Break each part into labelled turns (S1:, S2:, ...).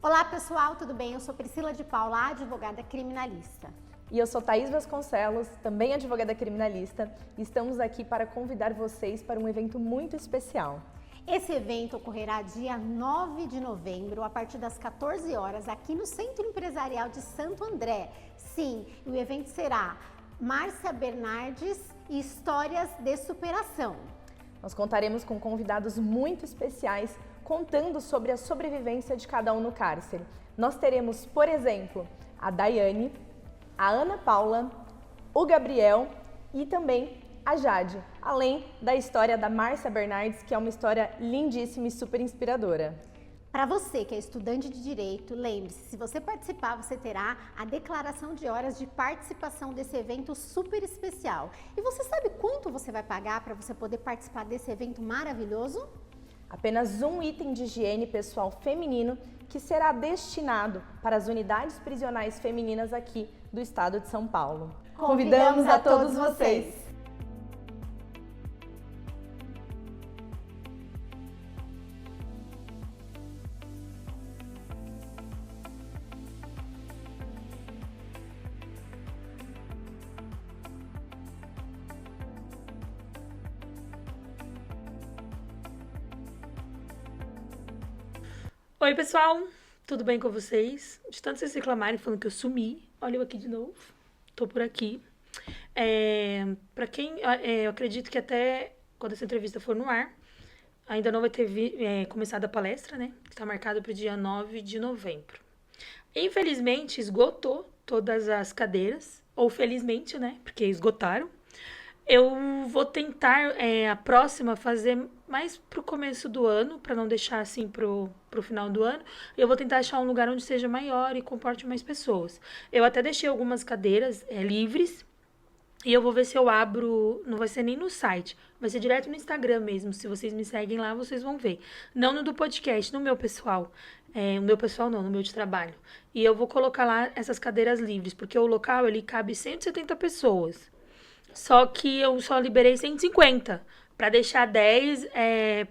S1: Olá pessoal, tudo bem? Eu sou Priscila de Paula, advogada criminalista.
S2: E eu sou Thaís Vasconcelos, também advogada criminalista, e estamos aqui para convidar vocês para um evento muito especial.
S1: Esse evento ocorrerá dia 9 de novembro, a partir das 14 horas, aqui no Centro Empresarial de Santo André. Sim, o evento será Márcia Bernardes e Histórias de Superação.
S2: Nós contaremos com convidados muito especiais, contando sobre a sobrevivência de cada um no cárcere. Nós teremos, por exemplo, a Daiane, a Ana Paula, o Gabriel e também a Jade, além da história da Márcia Bernardes, que é uma história lindíssima e super inspiradora.
S1: Para você que é estudante de Direito, lembre-se, se você participar, você terá a declaração de horas de participação desse evento super especial. E você sabe quanto você vai pagar para você poder participar desse evento maravilhoso?
S2: Apenas um item de higiene pessoal feminino que será destinado para as unidades prisionais femininas aqui do estado de São Paulo.
S1: Convidamos a todos vocês!
S3: Oi pessoal, tudo bem com vocês? De tanto vocês reclamarem falando que eu sumi, olha eu aqui de novo, tô por aqui. Pra quem, eu acredito que até quando essa entrevista for no ar, ainda não vai ter começado a palestra, né? Que tá marcado pro dia 9 de novembro. Infelizmente esgotou todas as cadeiras, ou felizmente, né? Porque esgotaram. Eu vou tentar, a próxima, fazer mais pro começo do ano, para não deixar assim pro final do ano. Eu vou tentar achar um lugar onde seja maior e comporte mais pessoas. Eu até deixei algumas cadeiras livres e eu vou ver se eu abro, não vai ser nem no site, vai ser direto no Instagram mesmo. Se vocês me seguem lá, vocês vão ver. Não no do podcast, no meu pessoal. No meu pessoal não, no meu de trabalho. E eu vou colocar lá essas cadeiras livres, porque o local, ele cabe 170 pessoas. Só que eu só liberei 150 para deixar 10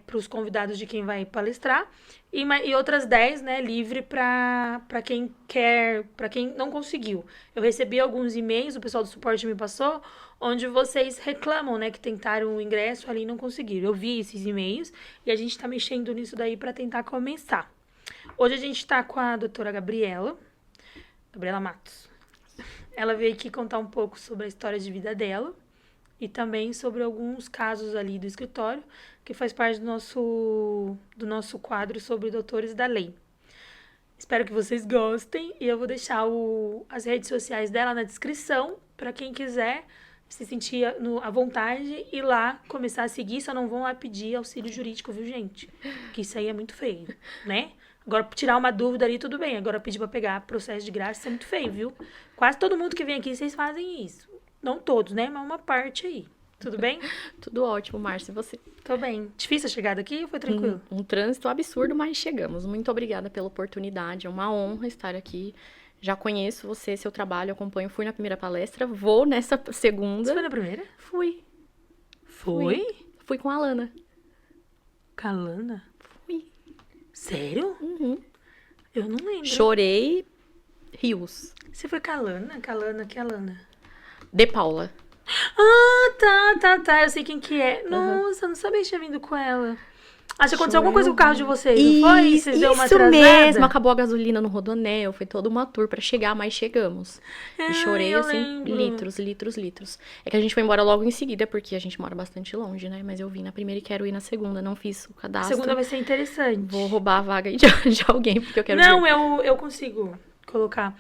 S3: para os convidados de quem vai palestrar e outras 10, né, livre para quem quer, para quem não conseguiu. Eu recebi alguns e-mails, o pessoal do suporte me passou, onde vocês reclamam, né, que tentaram o ingresso ali e não conseguiram. Eu vi esses e-mails e a gente está mexendo nisso daí para tentar começar. Hoje a gente está com a doutora Gabriela Matos. Ela veio aqui contar um pouco sobre a história de vida dela e também sobre alguns casos ali do escritório, que faz parte do nosso quadro sobre doutores da lei. Espero que vocês gostem e eu vou deixar as redes sociais dela na descrição para quem quiser se sentir à vontade e lá começar a seguir. Só não vão lá pedir auxílio jurídico, viu, gente? Que isso aí é muito feio, né? Agora, tirar uma dúvida ali, tudo bem. Agora, pedir pra pegar processo de graça, isso é muito feio, viu? Quase todo mundo que vem aqui, vocês fazem isso. Não todos, né? Mas uma parte aí. Tudo bem?
S4: Tudo ótimo, Márcia. E você?
S3: Tô bem. Difícil a chegada aqui ou foi tranquilo?
S4: Um trânsito absurdo, mas chegamos. Muito obrigada pela oportunidade. É uma honra estar aqui. Já conheço você, seu trabalho, acompanho. Fui na primeira palestra, vou nessa segunda.
S3: Você foi na primeira?
S4: Fui.
S3: Foi?
S4: Fui com a Alana.
S3: Com a Alana?
S4: Fui.
S3: Sério?
S4: Uhum.
S3: Eu não lembro.
S4: Chorei rios.
S3: Você foi com a Alana? Com a Alana, que é a Alana?
S4: De Paula.
S3: Ah, tá. Eu sei quem que é. Nossa, eu não sabia que tinha vindo com ela. Acho que aconteceu alguma coisa com o carro de vocês, não foi? Vocês deu uma atrasada?
S4: Isso mesmo. Acabou a gasolina no Rodoanel. Foi toda uma tour pra chegar, mas chegamos. E chorei, assim,
S3: lembro.
S4: litros. É que a gente foi embora logo em seguida, porque a gente mora bastante longe, né? Mas eu vim na primeira e quero ir na segunda. Não fiz o
S3: A
S4: cadastro.
S3: segunda vai ser interessante.
S4: Vou roubar a vaga de alguém, porque eu quero ver.
S3: Não, eu consigo colocar.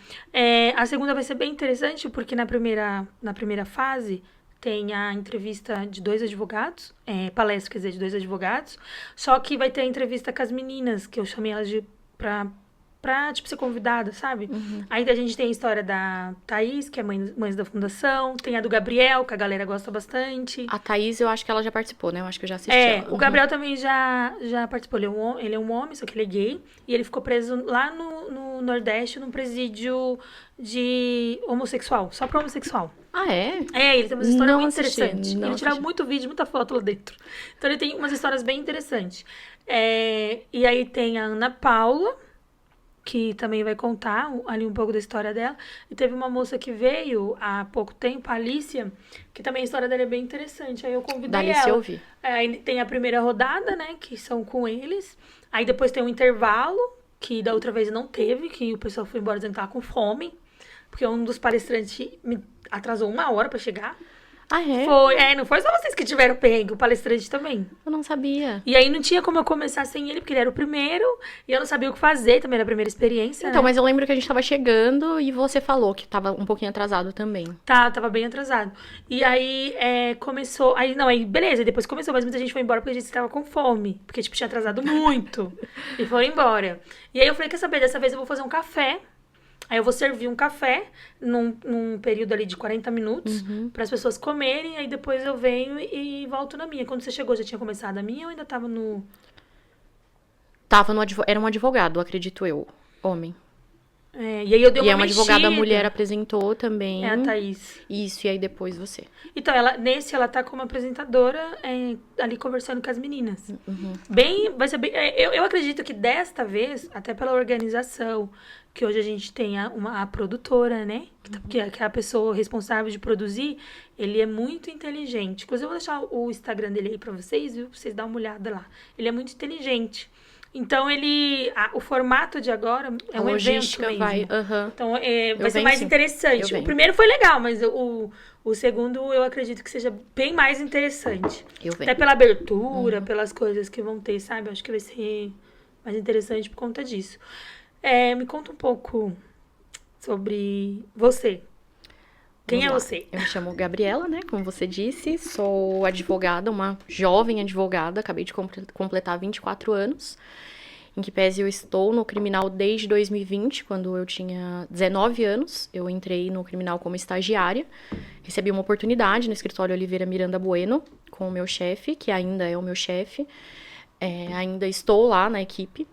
S3: A segunda vai ser bem interessante, porque na primeira fase tem a entrevista de 2 advogados, palestra, quer dizer, de 2 advogados, só que vai ter a entrevista com as meninas, que eu chamei elas pra tipo, ser convidada, sabe?
S4: Uhum.
S3: Aí a gente tem a história da Thaís, que é Mães da Fundação, tem a do Gabriel, que a galera gosta bastante.
S4: A Thaís, eu acho que ela já participou, né? Eu acho que eu já assisti ela.
S3: O Gabriel também já participou. Ele é um homem, só que ele é gay. E ele ficou preso lá no Nordeste, num presídio de homossexual. Só pra homossexual.
S4: Ah, é?
S3: Ele tem umas histórias
S4: Não
S3: muito
S4: assisti,
S3: interessantes.
S4: não
S3: Ele tirava
S4: assisti.
S3: muito vídeo, muita foto lá dentro. Então ele tem umas histórias bem interessantes. E aí tem a Ana Paula, que também vai contar ali um pouco da história dela. E teve uma moça que veio há pouco tempo, a Alicia, que também a história dela é bem interessante. Aí eu convidei
S4: Da Alicia
S3: ela.
S4: eu vi.
S3: Aí tem a primeira rodada, né, que são com eles. Aí depois tem um intervalo, que da outra vez não teve, que o pessoal foi embora dizendo que tava com fome. Porque um dos palestrantes me atrasou 1 hora pra chegar.
S4: Ah, é?
S3: Não foi só vocês que tiveram perrengue, o palestrante também.
S4: Eu não sabia.
S3: E aí não tinha como eu começar sem ele, porque ele era o primeiro, e eu não sabia o que fazer, também era a primeira experiência,
S4: Então,
S3: né?
S4: mas eu lembro que a gente tava chegando e você falou que tava um pouquinho atrasado também.
S3: Tava bem atrasado. E aí começou. Aí beleza, depois começou, mas muita gente foi embora porque a gente estava com fome. Porque, tipo, tinha atrasado muito. E foram embora. E aí eu falei, quer saber, dessa vez eu vou fazer um café. Aí eu vou servir um café num período ali de 40 minutos para as pessoas comerem, aí depois eu venho e volto na minha. Quando você chegou, já tinha começado a minha ou ainda tava no...
S4: Era um advogado, acredito eu, homem.
S3: E aí eu dei
S4: E
S3: uma
S4: é uma advogada
S3: mexida.
S4: mulher apresentou também.
S3: É a Thaís.
S4: Isso, e aí depois você.
S3: Então, ela tá como apresentadora ali conversando com as meninas. Vai ser bem... Eu acredito que desta vez, até pela organização, que hoje a gente tem a produtora, né? Que é a pessoa responsável de produzir, ele é muito inteligente. Inclusive, eu vou deixar o Instagram dele aí pra vocês, viu? Pra vocês darem uma olhada lá. Ele é muito inteligente. Então, o formato de agora é um evento mesmo.
S4: Vai,
S3: Então, vai ser
S4: venho,
S3: mais
S4: sim.
S3: interessante. O primeiro foi legal, mas o segundo eu acredito que seja bem mais interessante.
S4: Eu venho.
S3: Até pela abertura, pelas coisas que vão ter, sabe? Eu acho que vai ser mais interessante por conta disso. Me conta um pouco sobre você. Quem
S4: Vamos
S3: é
S4: lá.
S3: você?
S4: Eu me chamo Gabriela, né? Como você disse, sou advogada, uma jovem advogada, acabei de completar 24 anos. Em que pese eu estou no criminal desde 2020, quando eu tinha 19 anos. Eu entrei no criminal como estagiária. Recebi uma oportunidade no escritório Oliveira Miranda Bueno, com o meu chefe, que ainda é o meu chefe. Ainda estou lá na equipe.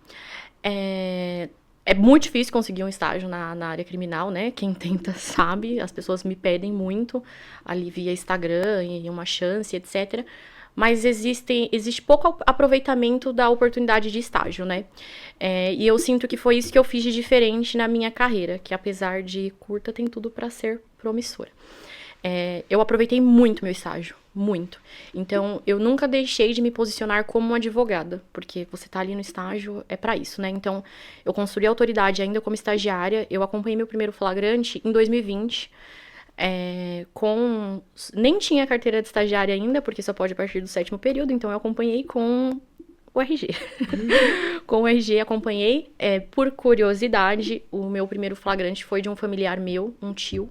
S4: É muito difícil conseguir um estágio na área criminal, né? Quem tenta sabe, as pessoas me pedem muito ali via Instagram e uma chance, etc. Mas existe pouco aproveitamento da oportunidade de estágio, né? E eu sinto que foi isso que eu fiz de diferente na minha carreira, que apesar de curta, tem tudo para ser promissora. Eu aproveitei muito meu estágio, muito. Então, eu nunca deixei de me posicionar como uma advogada, porque você tá ali no estágio, é pra isso, né? Então, eu construí a autoridade ainda como estagiária, eu acompanhei meu primeiro flagrante em 2020, nem tinha carteira de estagiária ainda, porque só pode a partir do 7º período, então eu acompanhei com o RG. Com o RG acompanhei, por curiosidade, o meu primeiro flagrante foi de um familiar meu, um tio.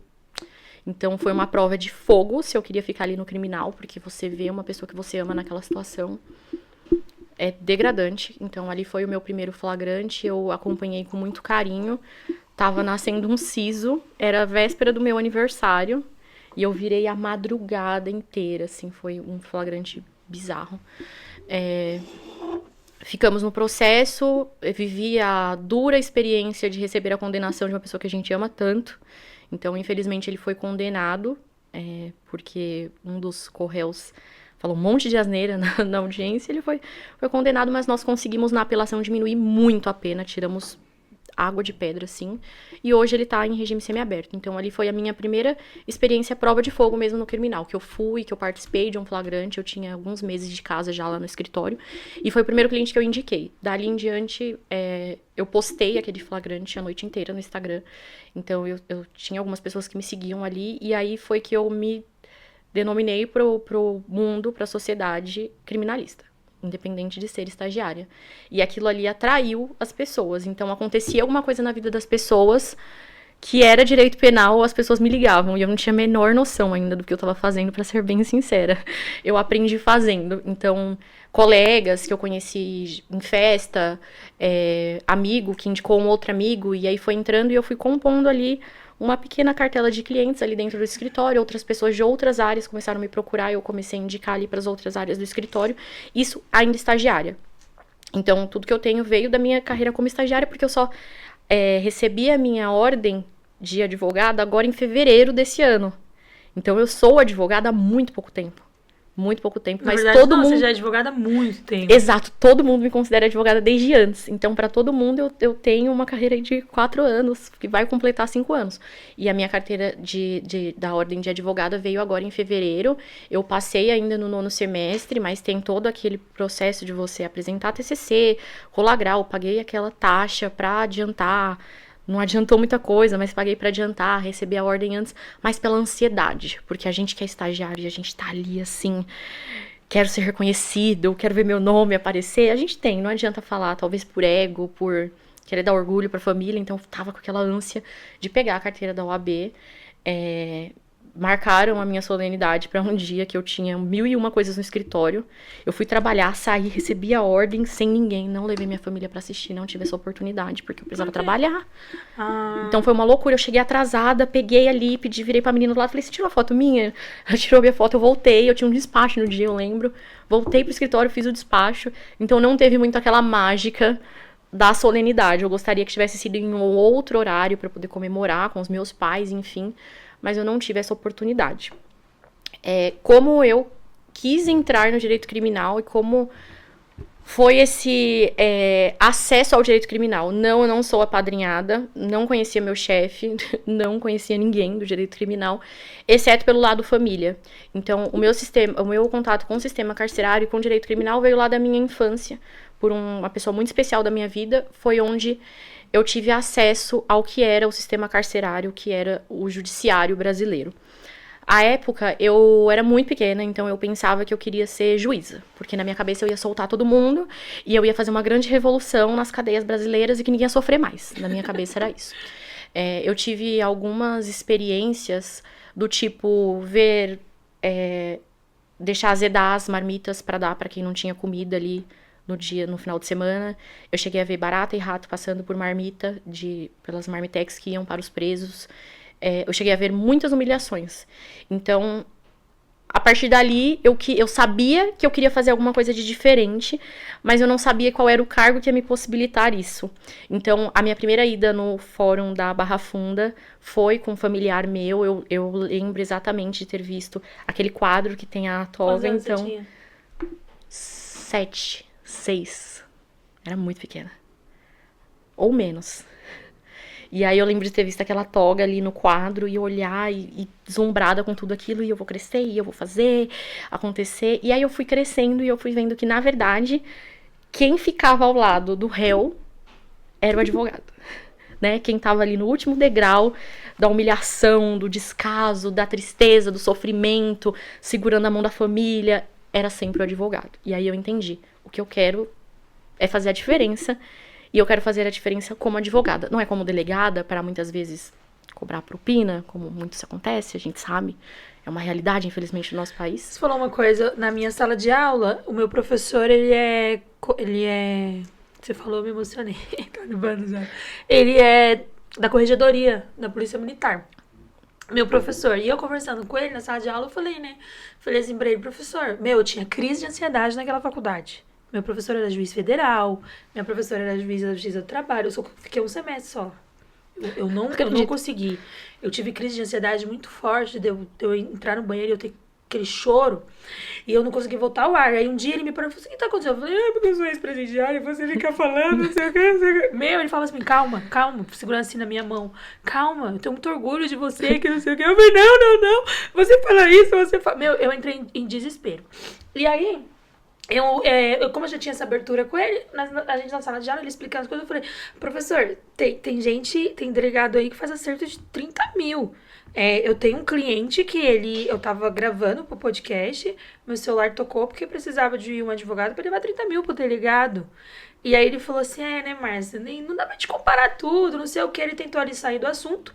S4: Então, foi uma prova de fogo se eu queria ficar ali no criminal, porque você vê uma pessoa que você ama naquela situação. É degradante. Então, ali foi o meu primeiro flagrante, eu acompanhei com muito carinho. Tava nascendo um siso, era a véspera do meu aniversário, e eu virei a madrugada inteira, assim, foi um flagrante bizarro. Ficamos no processo, eu vivi a dura experiência de receber a condenação de uma pessoa que a gente ama tanto. Então, infelizmente, ele foi condenado, porque um dos corréus falou um monte de asneira na audiência, ele foi condenado, mas nós conseguimos, na apelação, diminuir muito a pena, tiramos água de pedra, assim, e hoje ele tá em regime semiaberto. Então, ali foi a minha primeira experiência prova de fogo mesmo no criminal, que eu participei de um flagrante, eu tinha alguns meses de casa já lá no escritório, e foi o primeiro cliente que eu indiquei. Dali em diante, eu postei aquele flagrante a noite inteira no Instagram, então eu tinha algumas pessoas que me seguiam ali, e aí foi que eu me denominei pro mundo, pra sociedade criminalista, independente de ser estagiária. E aquilo ali atraiu as pessoas. Então, acontecia alguma coisa na vida das pessoas que era direito penal, as pessoas me ligavam. E eu não tinha a menor noção ainda do que eu estava fazendo, para ser bem sincera. Eu aprendi fazendo. Então, colegas que eu conheci em festa, amigo que indicou um outro amigo, e aí foi entrando e eu fui compondo ali uma pequena cartela de clientes ali dentro do escritório, outras pessoas de outras áreas começaram a me procurar, eu comecei a indicar ali para as outras áreas do escritório, isso ainda estagiária. Então, tudo que eu tenho veio da minha carreira como estagiária, porque eu só recebi a minha ordem de advogada agora em fevereiro desse ano. Então, eu sou advogada há muito pouco tempo. muito pouco tempo,
S3: Na
S4: mas
S3: verdade,
S4: todo
S3: não,
S4: mundo...
S3: você já é advogada há muito tempo.
S4: Exato, todo mundo me considera advogada desde antes. Então, pra todo mundo, eu tenho uma carreira aí de 4 anos, que vai completar 5 anos. E a minha carteira da ordem de advogada veio agora em fevereiro. Eu passei ainda no 9º semestre, mas tem todo aquele processo de você apresentar TCC, rolar grau, paguei aquela taxa pra adiantar. Não adiantou muita coisa, mas paguei pra adiantar, receber a ordem antes, mas pela ansiedade, porque a gente que é estagiário e a gente tá ali assim, quero ser reconhecido, quero ver meu nome aparecer, a gente tem, não adianta falar, talvez por ego, por querer dar orgulho pra família, então eu tava com aquela ânsia de pegar a carteira da OAB, marcaram a minha solenidade para um dia que eu tinha 1001 coisas no escritório. Eu fui trabalhar, saí, recebi a ordem sem ninguém. Não levei minha família para assistir, não tive essa oportunidade, porque eu precisava trabalhar. Então foi uma loucura. Eu cheguei atrasada, peguei ali, virei pra menina do lado, falei, você tirou a foto minha? Ela tirou a minha foto, eu voltei. Eu tinha um despacho no dia, eu lembro. Voltei pro escritório, fiz o despacho. Então não teve muito aquela mágica da solenidade. Eu gostaria que tivesse sido em um outro horário para poder comemorar com os meus pais, enfim. Mas eu não tive essa oportunidade. Como eu quis entrar no direito criminal e como foi esse acesso ao direito criminal. Não, eu não sou apadrinhada, não conhecia meu chefe, não conhecia ninguém do direito criminal, exceto pelo lado família. Então, o meu contato com o sistema carcerário e com o direito criminal veio lá da minha infância, por uma pessoa muito especial da minha vida, foi onde eu tive acesso ao que era o sistema carcerário, que era o judiciário brasileiro. À época, eu era muito pequena, então eu pensava que eu queria ser juíza, porque na minha cabeça eu ia soltar todo mundo e eu ia fazer uma grande revolução nas cadeias brasileiras e que ninguém ia sofrer mais. Na minha cabeça era isso. Eu tive algumas experiências do tipo deixar azedar as marmitas para dar para quem não tinha comida ali no final de semana. Eu cheguei a ver barata e rato passando por marmita, pelas marmitex que iam para os presos. Eu cheguei a ver muitas humilhações. Então, a partir dali, eu sabia que eu queria fazer alguma coisa de diferente, mas eu não sabia qual era o cargo que ia me possibilitar isso. Então, a minha primeira ida no fórum da Barra Funda foi com um familiar meu. Eu lembro exatamente de ter visto aquele quadro que tem a toga.
S3: Quantos anos
S4: Então,
S3: você tinha?
S4: 7, 6. Era muito pequena. Ou menos. E aí eu lembro de ter visto aquela toga ali no quadro e olhar e deslumbrada com tudo aquilo, e eu vou crescer, e eu vou fazer acontecer. E aí eu fui crescendo e eu fui vendo que, na verdade, quem ficava ao lado do réu era o advogado, né? Quem tava ali no último degrau da humilhação, do descaso, da tristeza, do sofrimento, segurando a mão da família, era sempre o advogado. E aí eu entendi, o que eu quero é fazer a diferença. E eu quero fazer a diferença como advogada. Não é como delegada, para muitas vezes cobrar propina, como muito isso acontece, a gente sabe. É uma realidade, infelizmente, do nosso país.
S3: Você falou uma coisa, na minha sala de aula, o meu professor, ele é... Você falou, eu me emocionei. Tá nervoso já. Ele é da corregedoria da Polícia Militar. Meu professor. E eu conversando com ele na sala de aula, eu falei, né? Falei assim pra ele, professor, eu tinha crise de ansiedade naquela faculdade. Meu professor era juiz federal, minha professora era juíza da Justiça do Trabalho. Eu só fiquei um semestre só. Eu não consegui. Eu tive crise de ansiedade muito forte, de eu entrar no banheiro e eu ter aquele choro. E eu não consegui voltar ao ar. Aí um dia ele me perguntou, o que tá acontecendo? Eu falei, porque eu sou ex-presidiário, você fica falando, não sei o que, não sei o que. Ele fala assim, calma, segurando assim na minha mão. Calma, eu tenho muito orgulho de você, que não sei o que. Eu falei, não. Você fala isso, você fala... eu entrei em desespero. E aí... como eu já tinha essa abertura com ele, a gente na sala de aula, ele explicando as coisas, eu falei, professor, tem delegado aí que faz acerto de 30 mil. Eu tenho um cliente que eu tava gravando pro podcast, meu celular tocou porque precisava de um advogado pra levar 30 mil pro delegado. E aí ele falou assim, né, Márcia, não dá pra te comparar tudo, não sei o que, ele tentou ali sair do assunto.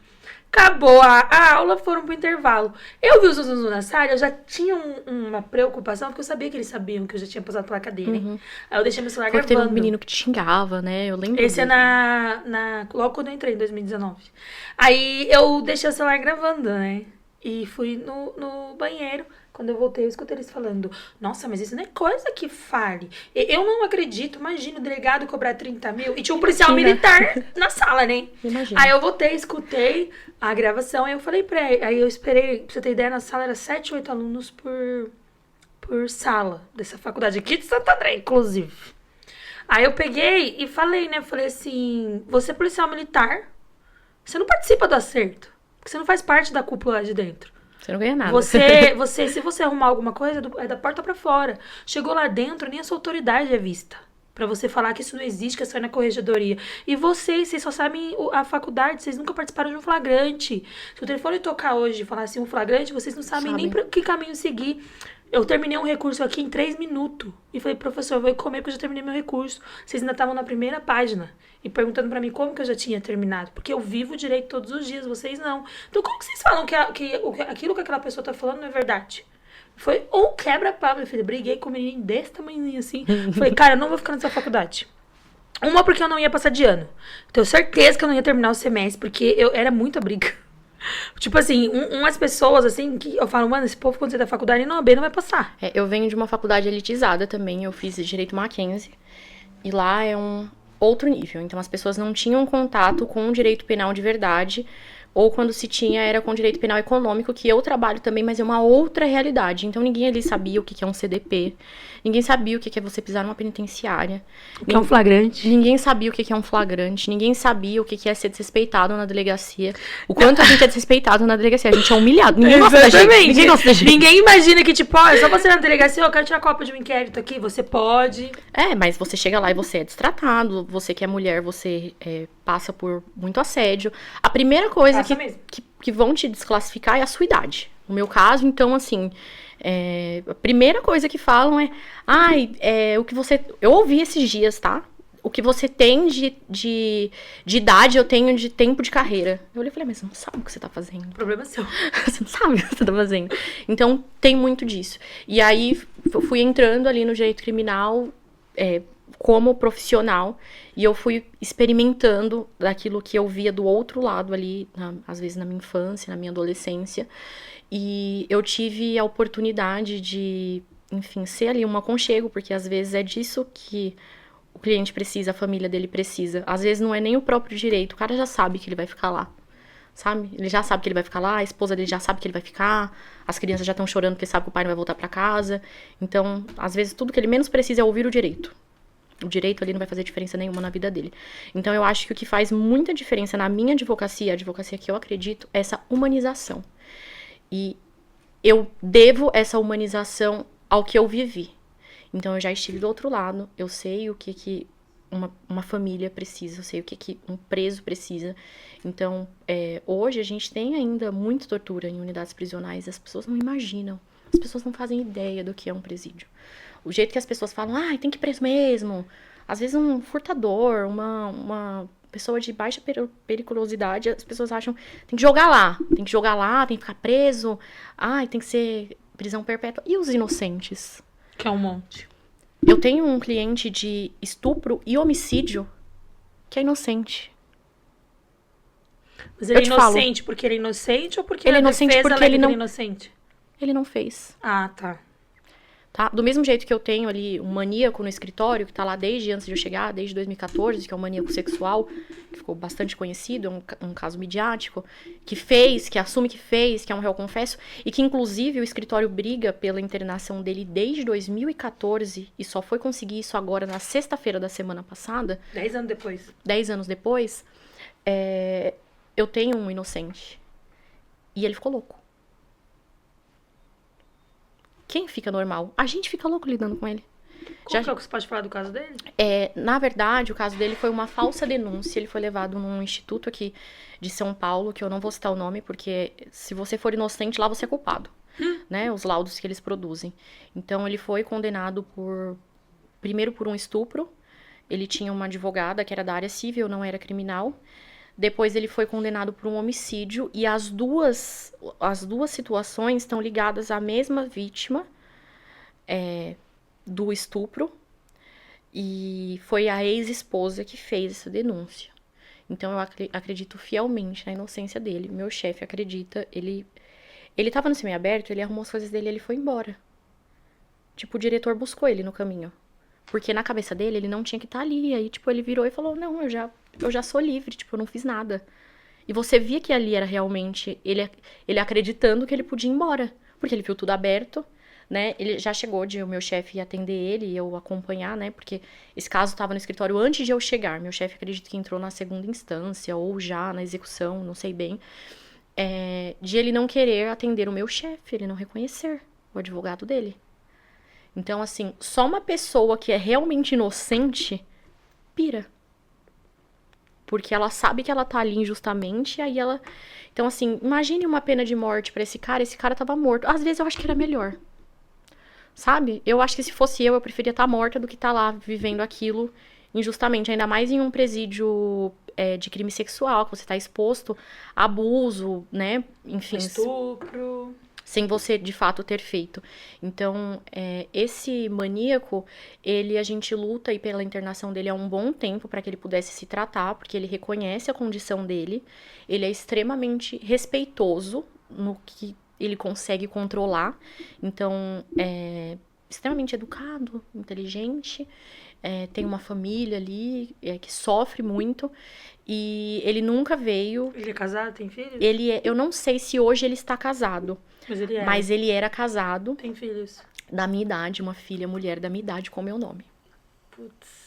S3: Acabou a aula, foram pro intervalo. Eu vi os Zuzu na sala, eu já tinha uma preocupação, porque eu sabia que eles sabiam que eu já tinha passado pela cadeia, né? Aí eu deixei meu celular gravando.
S4: Teve um menino que te xingava, né? Eu lembro.
S3: Esse logo quando eu entrei, em 2019. Aí eu deixei o celular gravando, né? E fui no banheiro. Quando eu voltei, eu escutei eles falando, nossa, mas isso não é coisa que fale. Eu não acredito, imagina o delegado cobrar 30 mil. E tinha um policial militar na sala, né?
S4: Imagina.
S3: Aí eu voltei, escutei a gravação, aí eu falei pra ele, aí eu esperei, pra você ter ideia, na sala era 7, 8 alunos por sala dessa faculdade aqui de Santo André, inclusive. Aí eu peguei e falei, né? Falei assim, você é policial militar, você não participa do acerto, porque você não faz parte da cúpula lá de dentro.
S4: Você não ganha nada.
S3: Se você arrumar alguma coisa, é da porta pra fora. Chegou lá dentro, nem a sua autoridade é vista. Pra você falar que isso não existe, que é só na corregedoria. E vocês só sabem a faculdade, vocês nunca participaram de um flagrante. Se o telefone tocar hoje e falar assim, um flagrante, vocês não sabem nem pra que caminho seguir. Eu terminei um recurso aqui em 3 minutos. E falei, professor, eu vou comer porque eu já terminei meu recurso. Vocês ainda estavam na primeira página. E perguntando pra mim como que eu já tinha terminado. Porque eu vivo direito todos os dias, vocês não. Então como que vocês falam que aquilo que aquela pessoa tá falando não é verdade? Foi um quebra-pau, meu filho. Briguei com um menino desse tamanho assim. Falei, cara, eu não vou ficar nessa faculdade. Uma, porque eu não ia passar de ano. Tenho certeza que eu não ia terminar o semestre, porque era muita briga. Tipo assim, umas pessoas assim, que eu falo, mano, esse povo quando você tá na faculdade não vai passar.
S4: Eu venho de uma faculdade elitizada também, eu fiz Direito Mackenzie. E lá é um outro nível. Então as pessoas não tinham contato com o direito penal de verdade. Ou quando se tinha, era com direito penal econômico, que eu trabalho também, mas é uma outra realidade. Então, ninguém ali sabia o que é um CDP. Ninguém sabia o que é você pisar numa penitenciária.
S3: O que é um flagrante.
S4: Ninguém sabia o que é um flagrante. Ninguém sabia o que é ser desrespeitado na delegacia. O quanto a gente é desrespeitado na delegacia. A gente é humilhado. Ninguém gosta da gente. Ninguém gosta da gente.
S3: Ninguém imagina que, tipo, é só você na delegacia, eu quero tirar cópia de um inquérito aqui. Você pode.
S4: Mas você chega lá e você é destratado. Você que é mulher, você passa por muito assédio. A primeira coisa que vão te desclassificar é a sua idade. No meu caso, então, assim, a primeira coisa que falam o que você... Eu ouvi esses dias, tá? O que você tem de idade, eu tenho de tempo de carreira. Eu olhei e falei, mas você não sabe o que você tá fazendo.
S3: O problema é seu.
S4: Você não sabe o que você tá fazendo. Então, tem muito disso. E aí, eu fui entrando ali no direito criminal, como profissional, e eu fui experimentando daquilo que eu via do outro lado ali, às vezes na minha infância, na minha adolescência, e eu tive a oportunidade de, enfim, ser ali um aconchego, porque às vezes é disso que o cliente precisa, a família dele precisa. Às vezes não é nem o próprio direito, o cara já sabe que ele vai ficar lá, sabe? Ele já sabe que ele vai ficar lá, a esposa dele já sabe que ele vai ficar, as crianças já estão chorando porque sabe que o pai não vai voltar pra casa. Então, às vezes, tudo que ele menos precisa é ouvir o direito. O direito ali não vai fazer diferença nenhuma na vida dele. Então, eu acho que o que faz muita diferença na minha advocacia, a advocacia que eu acredito, é essa humanização. E eu devo essa humanização ao que eu vivi. Então, eu já estive do outro lado, eu sei o que uma família precisa, eu sei o que um preso precisa. Então, hoje a gente tem ainda muita tortura em unidades prisionais, as pessoas não imaginam, as pessoas não fazem ideia do que é um presídio. O jeito que as pessoas falam, tem que ir preso mesmo. Às vezes um furtador, uma pessoa de baixa periculosidade, as pessoas acham, tem que jogar lá, tem que ficar preso, tem que ser prisão perpétua. E os inocentes?
S3: Que é um monte.
S4: Eu tenho um cliente de estupro e homicídio que é inocente.
S3: Mas ele é inocente porque ele é inocente ou porque
S4: ele é inocente porque ele não
S3: é inocente?
S4: Ele não fez.
S3: Tá.
S4: Tá? Do mesmo jeito que eu tenho ali um maníaco no escritório, que tá lá desde antes de eu chegar, desde 2014, que é um maníaco sexual, que ficou bastante conhecido, é um caso midiático, que assume que fez, que é um réu confesso, e que inclusive o escritório briga pela internação dele desde 2014, e só foi conseguir isso agora na sexta-feira da semana passada.
S3: 10 anos depois.
S4: 10 anos depois, eu tenho um inocente. E ele ficou louco. Quem fica normal? A gente fica louco lidando com ele.
S3: Como que é que você pode falar do caso dele?
S4: Na verdade, o caso dele foi uma falsa denúncia. Ele foi levado num instituto aqui de São Paulo, que eu não vou citar o nome, porque se você for inocente, lá você é culpado. Né? Os laudos que eles produzem. Então, ele foi condenado primeiro por um estupro. Ele tinha uma advogada que era da área civil, não era criminal. Depois ele foi condenado por um homicídio e as duas situações estão ligadas à mesma vítima do estupro, e foi a ex-esposa que fez essa denúncia. Então eu acredito fielmente na inocência dele. Meu chefe acredita, ele tava no semiaberto, ele arrumou as coisas dele e ele foi embora. Tipo, o diretor buscou ele no caminho. Porque na cabeça dele, ele não tinha que estar ali. E aí, tipo, ele virou e falou, não, eu já sou livre, tipo, eu não fiz nada. E você via que ali era realmente ele acreditando que ele podia ir embora. Porque ele viu tudo aberto, né? Ele já chegou de o meu chefe ir atender ele e eu acompanhar, né? Porque esse caso estava no escritório antes de eu chegar. Meu chefe acredito que entrou na segunda instância ou já na execução, não sei bem. De ele não querer atender o meu chefe, ele não reconhecer o advogado dele. Então, assim, só uma pessoa que é realmente inocente pira. Porque ela sabe que ela tá ali injustamente, aí ela... Então, assim, imagine uma pena de morte pra esse cara tava morto. Às vezes eu acho que era melhor. Sabe? Eu acho que se fosse eu preferia estar morta do que estar lá vivendo aquilo injustamente. Ainda mais em um presídio de crime sexual, que você tá exposto a abuso, né? Enfim.
S3: Estupro.
S4: Sem você, de fato, ter feito. Então, esse maníaco, a gente luta aí pela internação dele há um bom tempo para que ele pudesse se tratar, porque ele reconhece a condição dele, ele é extremamente respeitoso no que ele consegue controlar, então, extremamente educado, inteligente, tem uma família ali que sofre muito, e ele nunca veio...
S3: Ele é casado, tem filhos?
S4: Eu não sei se hoje ele está casado, mas ele era casado.
S3: Tem filhos?
S4: Da minha idade, uma filha, mulher da minha idade com meu nome.
S3: Putz.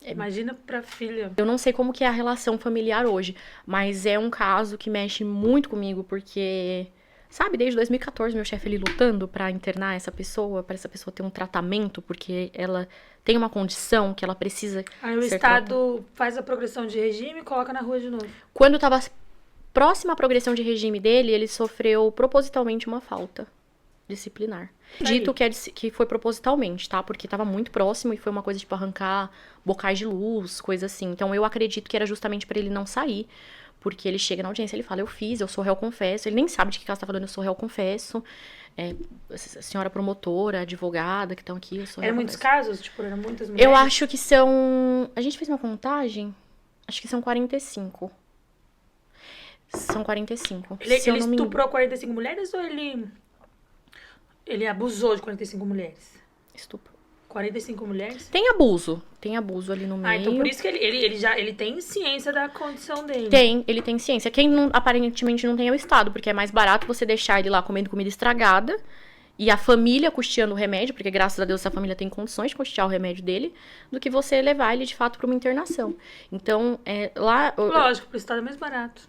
S3: Imagina pra filha.
S4: Eu não sei como que é a relação familiar hoje, mas é um caso que mexe muito comigo, porque, sabe, desde 2014 meu chefe ali lutando pra internar essa pessoa, pra essa pessoa ter um tratamento, porque ela tem uma condição que ela precisa.
S3: Aí o Estado faz a progressão de regime e coloca na rua de novo.
S4: Quando eu tava próxima à progressão de regime dele, ele sofreu propositalmente uma falta disciplinar. Dito que foi propositalmente, tá? Porque tava muito próximo e foi uma coisa tipo arrancar bocais de luz, coisa assim. Então eu acredito que era justamente pra ele não sair, porque ele chega na audiência, ele fala, eu sou réu confesso. Ele nem sabe de que caso tá falando, eu sou réu confesso. Senhora promotora, advogada que estão aqui, eu sou réu
S3: Eram muitos
S4: confesso.
S3: casos? Tipo, eram muitas mulheres?
S4: Eu acho que são... A gente fez uma contagem? Acho que são 45. São 45.
S3: Ele estuprou 45 mulheres ou ele abusou de 45 mulheres?
S4: Estupro.
S3: 45 mulheres?
S4: Tem abuso ali no meio.
S3: Então por isso que ele tem ciência da condição dele.
S4: Ele tem ciência. Quem aparentemente não tem é o Estado, porque é mais barato você deixar ele lá comendo comida estragada e a família custeando o remédio, porque graças a Deus essa família tem condições de custear o remédio dele, do que você levar ele de fato para uma internação. Então, lá...
S3: Lógico, pro Estado é mais barato.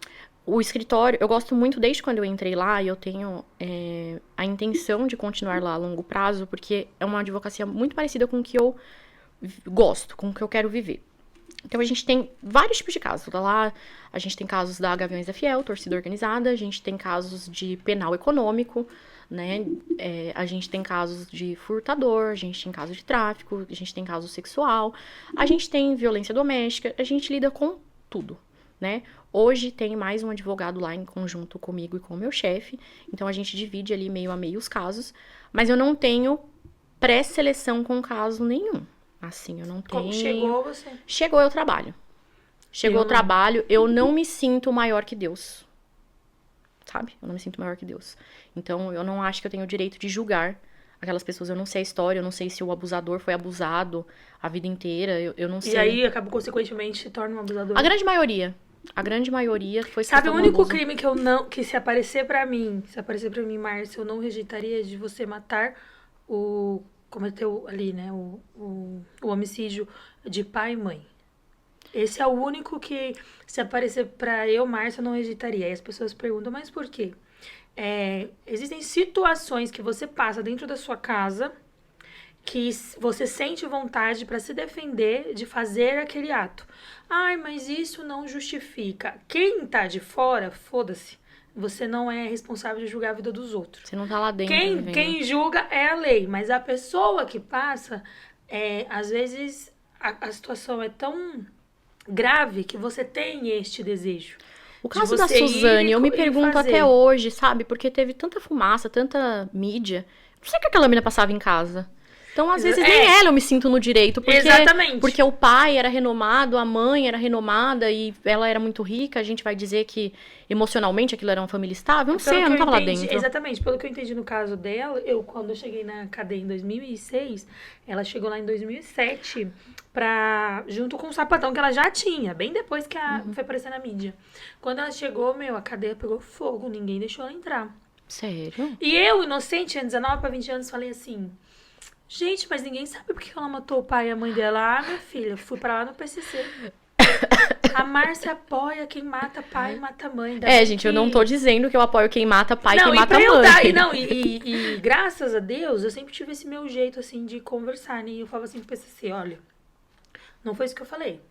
S4: O escritório, eu gosto muito desde quando eu entrei lá, e eu tenho a intenção de continuar lá a longo prazo, porque é uma advocacia muito parecida com o que eu gosto, com o que eu quero viver. Então, a gente tem vários tipos de casos. Lá, a gente tem casos da Gaviões da Fiel, torcida organizada, a gente tem casos de penal econômico, né? A gente tem casos de furtador, a gente tem casos de tráfico, a gente tem caso sexual, a gente tem violência doméstica, a gente lida com tudo, né? Hoje tem mais um advogado lá em conjunto comigo e com o meu chefe, então a gente divide ali meio a meio os casos, mas eu não tenho pré-seleção com caso nenhum. Assim, eu não tenho...
S3: Como chegou você?
S4: Chegou, eu trabalho. Chegou o trabalho, eu não me sinto maior que Deus. Sabe? Eu não me sinto maior que Deus. Então, eu não acho que eu tenho o direito de julgar aquelas pessoas. Eu não sei a história, eu não sei se o abusador foi abusado a vida inteira, eu não sei.
S3: E aí, acaba, consequentemente, se torna um abusador.
S4: A grande maioria foi...
S3: Sabe, o único crime que eu não... Que se aparecer pra mim, Márcia, eu não rejeitaria de você matar cometeu ali, né, o homicídio de pai e mãe. Esse é o único que, se aparecer pra eu, Márcia, eu não rejeitaria. Aí as pessoas perguntam, mas por quê? Existem situações que você passa dentro da sua casa que você sente vontade pra se defender de fazer aquele ato. Ai, mas isso não justifica. Quem tá de fora, foda-se. Você não é responsável de julgar a vida dos outros.
S4: Você não tá lá dentro.
S3: Quem julga é a lei, mas a pessoa que passa, às vezes a situação é tão grave que você tem este desejo.
S4: O caso da Suzane, eu me pergunto até hoje, sabe? Porque teve tanta fumaça, tanta mídia. Não sei o que aquela menina passava em casa. Então, às vezes, nem ela eu me sinto no direito. Porque,
S3: exatamente.
S4: Porque o pai era renomado, a mãe era renomada e ela era muito rica. A gente vai dizer que emocionalmente aquilo era uma família estável? Não sei, eu não tava lá dentro.
S3: Exatamente. Pelo que eu entendi no caso dela, quando eu cheguei na cadeia em 2006, ela chegou lá em 2007 junto com o sapatão que ela já tinha, bem depois que foi aparecer na mídia. Quando ela chegou, a cadeia pegou fogo, ninguém deixou ela entrar.
S4: Sério?
S3: E eu, inocente, tinha 19 pra 20 anos, falei assim... Gente, mas ninguém sabe por que ela matou o pai e a mãe dela. Ah, minha filha, fui pra lá no PCC. A Márcia apoia quem mata pai e mata mãe.
S4: Gente, eu não tô dizendo que eu apoio quem mata pai e
S3: Não,
S4: quem
S3: e
S4: mata
S3: pra eu
S4: mãe.
S3: dar, e graças a Deus, eu sempre tive esse meu jeito, assim, de conversar, né? E eu falava assim pro PCC, olha, não foi isso que eu falei.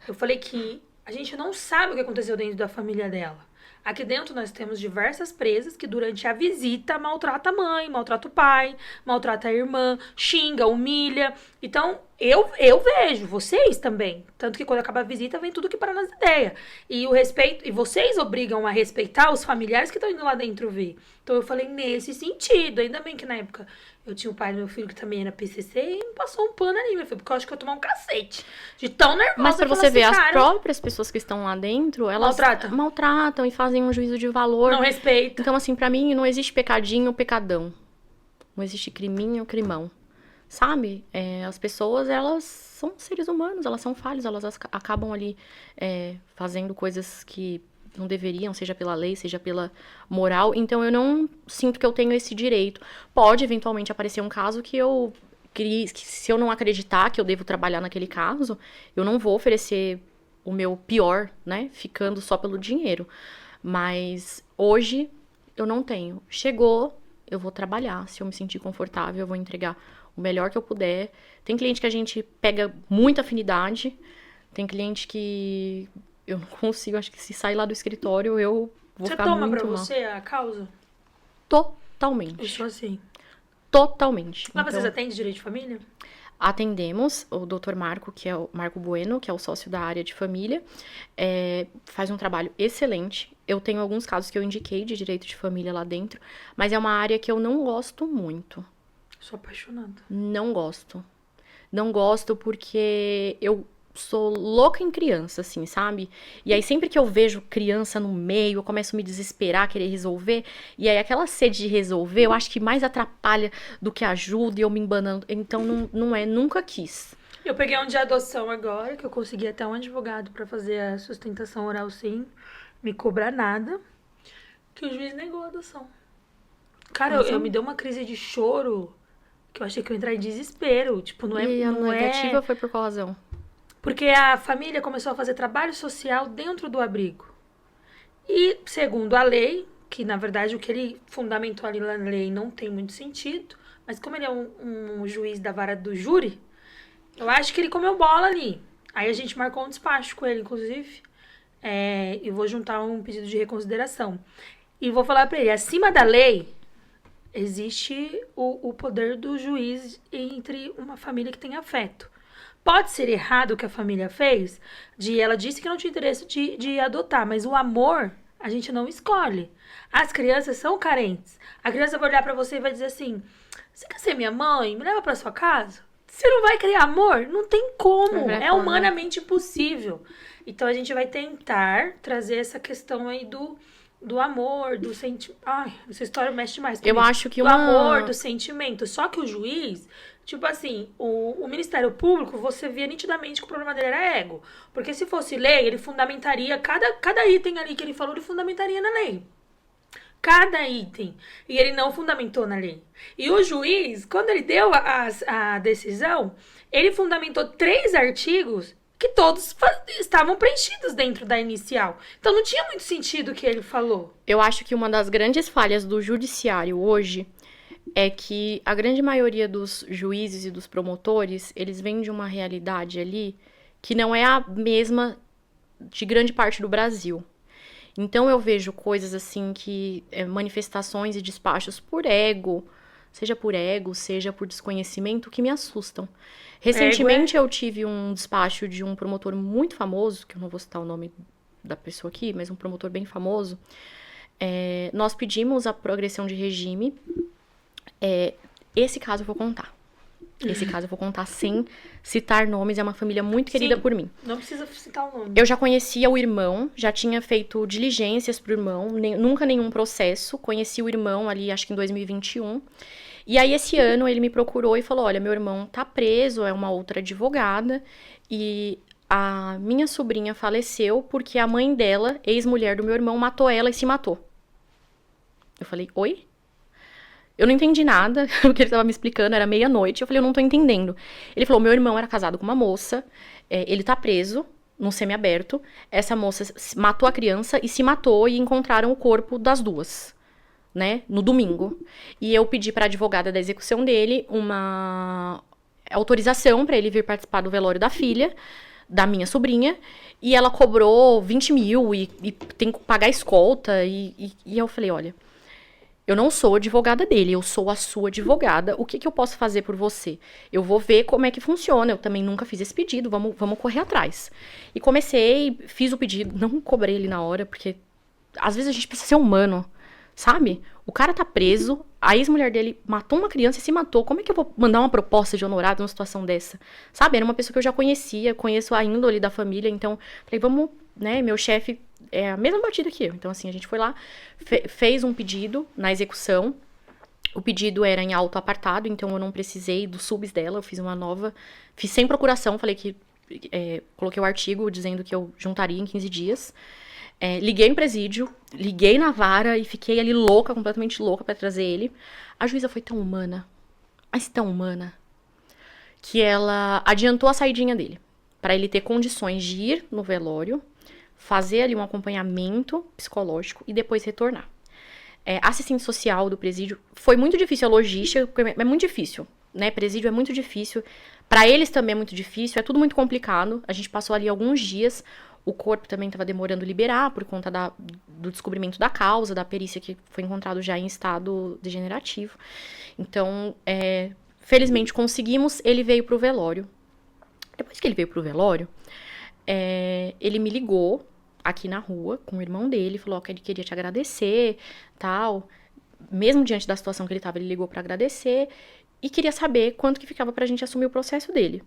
S3: Eu falei que a gente não sabe o que aconteceu dentro da família dela. Aqui dentro nós temos diversas presas que durante a visita maltrata a mãe, maltrata o pai, maltrata a irmã, xinga, humilha. Então, eu vejo, vocês também. Tanto que quando acaba a visita, vem tudo que para nas ideias. E o respeito, e vocês obrigam a respeitar os familiares que estão indo lá dentro ver. Então, eu falei nesse sentido. Ainda bem que na época eu tinha o pai do meu filho que também era PCC e me passou um pano ali, meu filho, porque eu acho que eu ia tomar um cacete. De tão nervosa.
S4: Mas pra
S3: que
S4: você
S3: elas
S4: ver, as
S3: ficaram.
S4: próprias pessoas que estão lá dentro, elas maltratam e fazem um juízo de valor.
S3: Não respeita.
S4: Então, assim, pra mim, não existe pecadinho ou pecadão. Não existe criminho ou crimão. Sabe? As pessoas, elas são seres humanos, elas são falhas, elas acabam ali fazendo coisas que não deveriam, seja pela lei, seja pela moral. Então, eu não sinto que eu tenho esse direito. Pode, eventualmente, aparecer um caso que se eu não acreditar que eu devo trabalhar naquele caso, eu não vou oferecer o meu pior, né? Ficando só pelo dinheiro. Mas hoje eu não tenho. Chegou, eu vou trabalhar. Se eu me sentir confortável, eu vou entregar o melhor que eu puder. Tem cliente que a gente pega muita afinidade. Tem cliente que eu não consigo. Acho que se sair lá do escritório, eu vou ficar muito mal.
S3: Você toma pra você a causa?
S4: Totalmente.
S3: Eu sou assim.
S4: Totalmente.
S3: Mas vocês atendem direito de família?
S4: Atendemos o Dr. Marco, que é o Marco Bueno, que é o sócio da área de família, faz um trabalho excelente. Eu tenho alguns casos que eu indiquei de direito de família lá dentro, mas é uma área que eu não gosto muito.
S3: Sou apaixonada.
S4: Não gosto. Não gosto porque eu sou louca em criança, assim, sabe? E aí sempre que eu vejo criança no meio, eu começo a me desesperar, querer resolver. E aí aquela sede de resolver, eu acho que mais atrapalha do que ajuda e eu me embanando. Então nunca quis.
S3: Eu peguei um de adoção agora, que eu consegui até um advogado pra fazer a sustentação oral sem me cobrar nada, que o juiz negou a adoção. Cara, eu me deu uma crise de choro, que eu achei que eu ia entrar em desespero. Tipo, não é...
S4: E a
S3: não
S4: negativa
S3: é...
S4: foi por qual razão?
S3: Porque a família começou a fazer trabalho social dentro do abrigo. E, segundo a lei, que na verdade o que ele fundamentou ali na lei não tem muito sentido, mas como ele é um juiz da vara do júri, eu acho que ele comeu bola ali. Aí a gente marcou um despacho com ele, inclusive, e vou juntar um pedido de reconsideração. E vou falar pra ele, acima da lei, existe o poder do juiz entre uma família que tem afeto. Pode ser errado o que a família fez, ela disse que não tinha interesse de adotar, mas o amor a gente não escolhe. As crianças são carentes. A criança vai olhar pra você e vai dizer assim, você quer ser minha mãe? Me leva pra sua casa? Você não vai criar amor? Não tem como. É humanamente impossível. Então a gente vai tentar trazer essa questão aí do amor, do sentimento. Ai, essa história mexe demais comigo.
S4: Eu acho que
S3: do amor, do sentimento. Só que o juiz, tipo assim, o Ministério Público, você via nitidamente que o problema dele era ego. Porque se fosse lei, ele fundamentaria, cada item ali que ele falou, ele fundamentaria na lei. Cada item. E ele não fundamentou na lei. E o juiz, quando ele deu a decisão, ele fundamentou 3 artigos que todos estavam preenchidos dentro da inicial. Então não tinha muito sentido o que ele falou.
S4: Eu acho que uma das grandes falhas do judiciário hoje é que a grande maioria dos juízes e dos promotores, eles vêm de uma realidade ali que não é a mesma de grande parte do Brasil. Então eu vejo coisas assim que manifestações e despachos por ego, seja por desconhecimento, que me assustam. Recentemente eu tive um despacho de um promotor muito famoso, que eu não vou citar o nome da pessoa aqui, mas um promotor bem famoso. Nós pedimos a progressão de regime. Esse caso eu vou contar. Esse caso eu vou contar sem citar nomes, é uma família muito querida por mim.
S3: Não precisa citar o nome.
S4: Eu já conhecia o irmão, já tinha feito diligências pro irmão, nunca nenhum processo. Conheci o irmão ali, acho que em 2021. E aí, esse ano, ele me procurou e falou, olha, meu irmão tá preso, é uma outra advogada, e a minha sobrinha faleceu porque a mãe dela, ex-mulher do meu irmão, matou ela e se matou. Eu falei, oi? Eu não entendi nada, o que ele tava me explicando, era meia-noite. Eu falei, eu não tô entendendo. Ele falou, meu irmão era casado com uma moça, ele tá preso num semiaberto. Essa moça matou a criança e se matou e encontraram o corpo das duas, né, no domingo. E eu pedi pra advogada da execução dele uma autorização pra ele vir participar do velório da filha, da minha sobrinha, e ela cobrou 20 mil e tem que pagar a escolta. E eu falei, olha, eu não sou advogada dele, eu sou a sua advogada. O que eu posso fazer por você? Eu vou ver como é que funciona. Eu também nunca fiz esse pedido, vamos correr atrás. E comecei, fiz o pedido, não cobrei ele na hora, porque às vezes a gente precisa ser humano, sabe? O cara tá preso, a ex-mulher dele matou uma criança e se matou. Como é que eu vou mandar uma proposta de honorário numa situação dessa? Sabe? Era uma pessoa que eu já conhecia, conheço a índole da família, então falei, vamos, né, meu chefe é a mesma batida que eu. Então, assim, a gente foi lá, fez um pedido na execução. O pedido era em auto apartado, então eu não precisei dos subs dela, eu fiz uma nova, fiz sem procuração, falei que, coloquei o artigo dizendo que eu juntaria em 15 dias. Liguei em presídio, liguei na vara e fiquei ali louca, completamente louca pra trazer ele. A juíza foi tão humana, mas tão humana, que ela adiantou a saidinha dele, pra ele ter condições de ir no velório, fazer ali um acompanhamento psicológico e depois retornar. Assistente social do presídio, foi muito difícil a logística, porque é muito difícil, né? Presídio é muito difícil, pra eles também é muito difícil, é tudo muito complicado. A gente passou ali alguns dias, o corpo também estava demorando a liberar por conta do descobrimento da causa, da perícia que foi encontrado já em estado degenerativo. Então, felizmente conseguimos, ele veio pro velório. Depois que ele veio pro velório, ele me ligou aqui na rua com o irmão dele, falou que ele queria te agradecer, tal. Mesmo diante da situação que ele tava, ele ligou pra agradecer e queria saber quanto que ficava pra gente assumir o processo dele.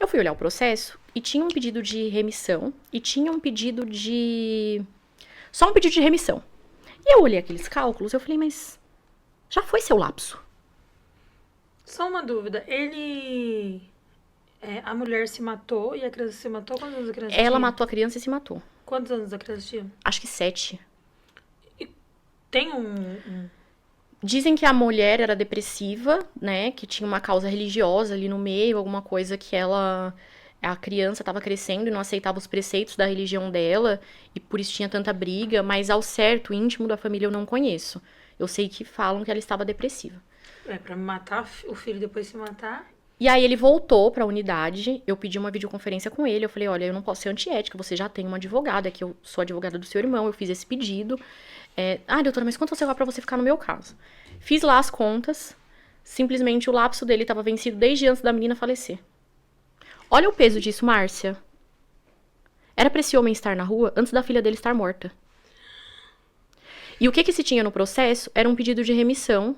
S4: Eu fui olhar o processo e tinha um pedido de remissão e tinha um pedido de... só um pedido de remissão. E eu olhei aqueles cálculos e eu falei, mas já foi seu lapso.
S3: Só uma dúvida, a mulher se matou e a criança se matou? Quantos anos a criança tinha?
S4: Ela matou a criança e se matou.
S3: Quantos anos a criança tinha?
S4: Acho que 7.
S3: E tem
S4: Dizem que a mulher era depressiva, né? Que tinha uma causa religiosa ali no meio, alguma coisa que a criança estava crescendo e não aceitava os preceitos da religião dela, e por isso tinha tanta briga, mas ao certo, íntimo da família, eu não conheço. Eu sei que falam que ela estava depressiva.
S3: Pra matar o filho e depois se matar?
S4: E aí ele voltou pra unidade, eu pedi uma videoconferência com ele, eu falei, olha, eu não posso ser antiética, você já tem uma advogada, que eu sou advogada do seu irmão, eu fiz esse pedido. Doutora, mas quanto você vai pra você ficar no meu caso? Fiz lá as contas, simplesmente o lapso dele estava vencido desde antes da menina falecer. Olha o peso disso, Márcia. Era pra esse homem estar na rua antes da filha dele estar morta. E o que se tinha no processo era um pedido de remissão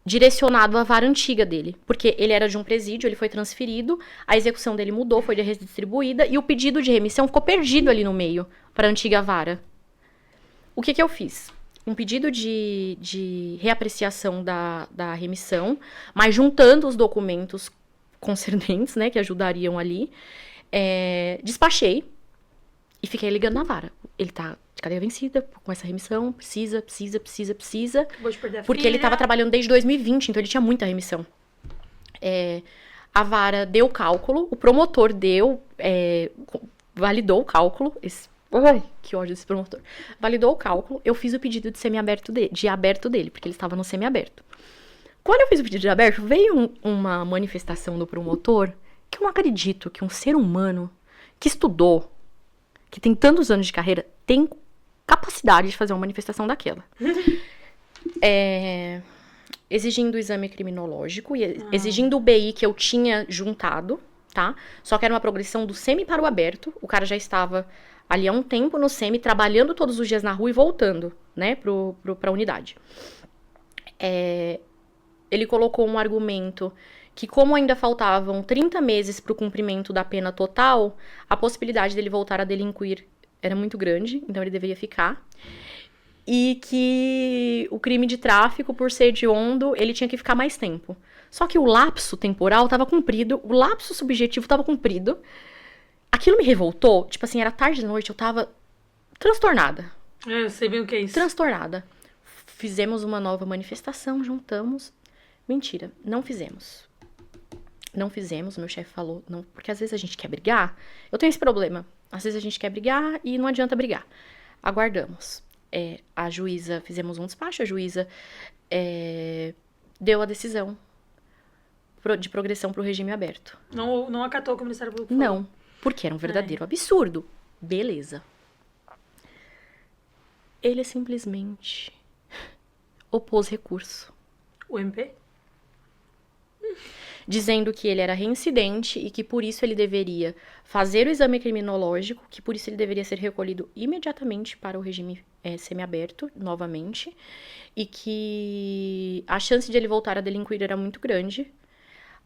S4: direcionado à vara antiga dele. Porque ele era de um presídio, ele foi transferido, a execução dele mudou, foi redistribuída, e o pedido de remissão ficou perdido ali no meio, para a antiga vara. O que eu fiz? Um pedido de reapreciação da remissão, mas juntando os documentos concernentes, né, que ajudariam ali, despachei e fiquei ligando na vara. Ele tá de cadeia vencida, com essa remissão, precisa.
S3: Acabou de perder a
S4: porque
S3: filha.
S4: ele tava trabalhando desde 2020, então ele tinha muita remissão. A vara deu o cálculo, o promotor validou o cálculo, ai, que ódio desse promotor. Validou o cálculo, eu fiz o pedido de aberto dele, porque ele estava no semiaberto. Quando eu fiz o pedido de aberto, veio uma manifestação do promotor que eu não acredito que um ser humano que estudou, que tem tantos anos de carreira, tem capacidade de fazer uma manifestação daquela. Exigindo o exame criminológico, exigindo o BI que eu tinha juntado, tá? Só que era uma progressão do semi para o aberto. O cara já estava ali há um tempo no semi, trabalhando todos os dias na rua e voltando, né, pra unidade. Ele colocou um argumento que, como ainda faltavam 30 meses para o cumprimento da pena total, a possibilidade dele voltar a delinquir era muito grande, então ele deveria ficar. E que o crime de tráfico, por ser hediondo, ele tinha que ficar mais tempo. Só que o lapso temporal estava cumprido, o lapso subjetivo estava cumprido. Aquilo me revoltou, tipo assim, era tarde da noite, eu tava transtornada.
S3: Eu sei bem o que é isso.
S4: Transtornada. fizemos uma nova manifestação, juntamos. Mentira, não fizemos. Não fizemos, meu chefe falou, não, porque às vezes a gente quer brigar. Eu tenho esse problema. Às vezes a gente quer brigar e não adianta brigar. Aguardamos. A juíza, fizemos um despacho, a juíza deu a decisão de progressão para o regime aberto.
S3: Não acatou o que o Ministério Público falou?
S4: Não, porque era um verdadeiro absurdo. Beleza. Ele simplesmente opôs recurso.
S3: O MP?
S4: Dizendo que ele era reincidente e que por isso ele deveria fazer o exame criminológico, que por isso ele deveria ser recolhido imediatamente para o regime semiaberto, novamente, e que a chance de ele voltar a delinquir era muito grande.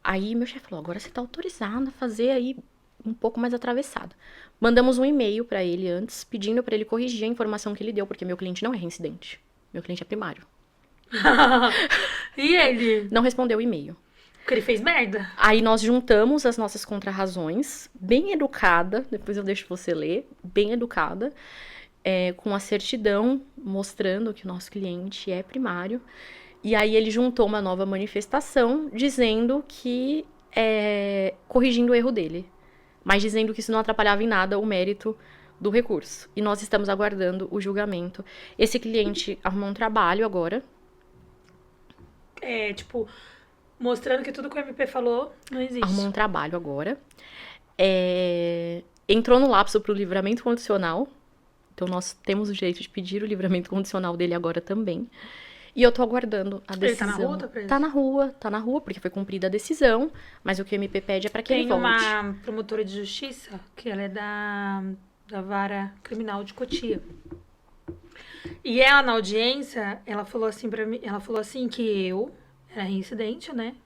S4: Aí meu chefe falou, agora você tá autorizado a fazer aí um pouco mais atravessado. Mandamos um e-mail para ele antes, pedindo para ele corrigir a informação que ele deu, porque meu cliente não é reincidente, meu cliente é primário.
S3: E ele?
S4: Não respondeu o e-mail.
S3: Porque ele fez merda.
S4: Aí nós juntamos as nossas contrarrazões, bem educada, depois eu deixo você ler, bem educada, com a certidão mostrando que o nosso cliente é primário. E aí ele juntou uma nova manifestação dizendo que, corrigindo o erro dele, mas dizendo que isso não atrapalhava em nada o mérito do recurso. E nós estamos aguardando o julgamento. Esse cliente arrumou um trabalho agora.
S3: Mostrando que tudo que o MP falou não existe.
S4: Arrumou um trabalho agora. Entrou no lapso para o livramento condicional. Então, nós temos o direito de pedir o livramento condicional dele agora também. E eu tô aguardando a decisão.
S3: Ele tá na rua, tá preso?
S4: Tá na rua, porque foi cumprida a decisão. Mas o que o MP pede é para que ele volte.
S3: Tem uma promotora de justiça, que ela é da Vara Criminal de Cotia. E ela, na audiência, ela falou assim pra mim, ela falou assim que eu era reincidente, né?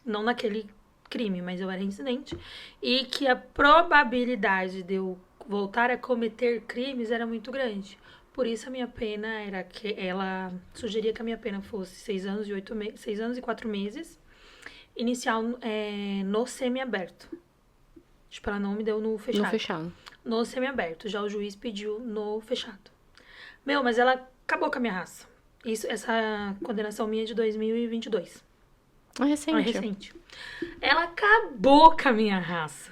S3: Não naquele crime, mas eu era reincidente. E que a probabilidade de eu voltar a cometer crimes era muito grande. Por isso a minha pena era que ela sugeria que a minha pena fosse 6 anos e 4 meses, inicial no semiaberto. Tipo, ela não me deu no fechado.
S4: No fechado.
S3: No semiaberto. Já o juiz pediu no fechado. Mas ela acabou com a minha raça. Essa condenação minha é de 2022.
S4: É recente.
S3: É recente. Ela acabou com a minha raça.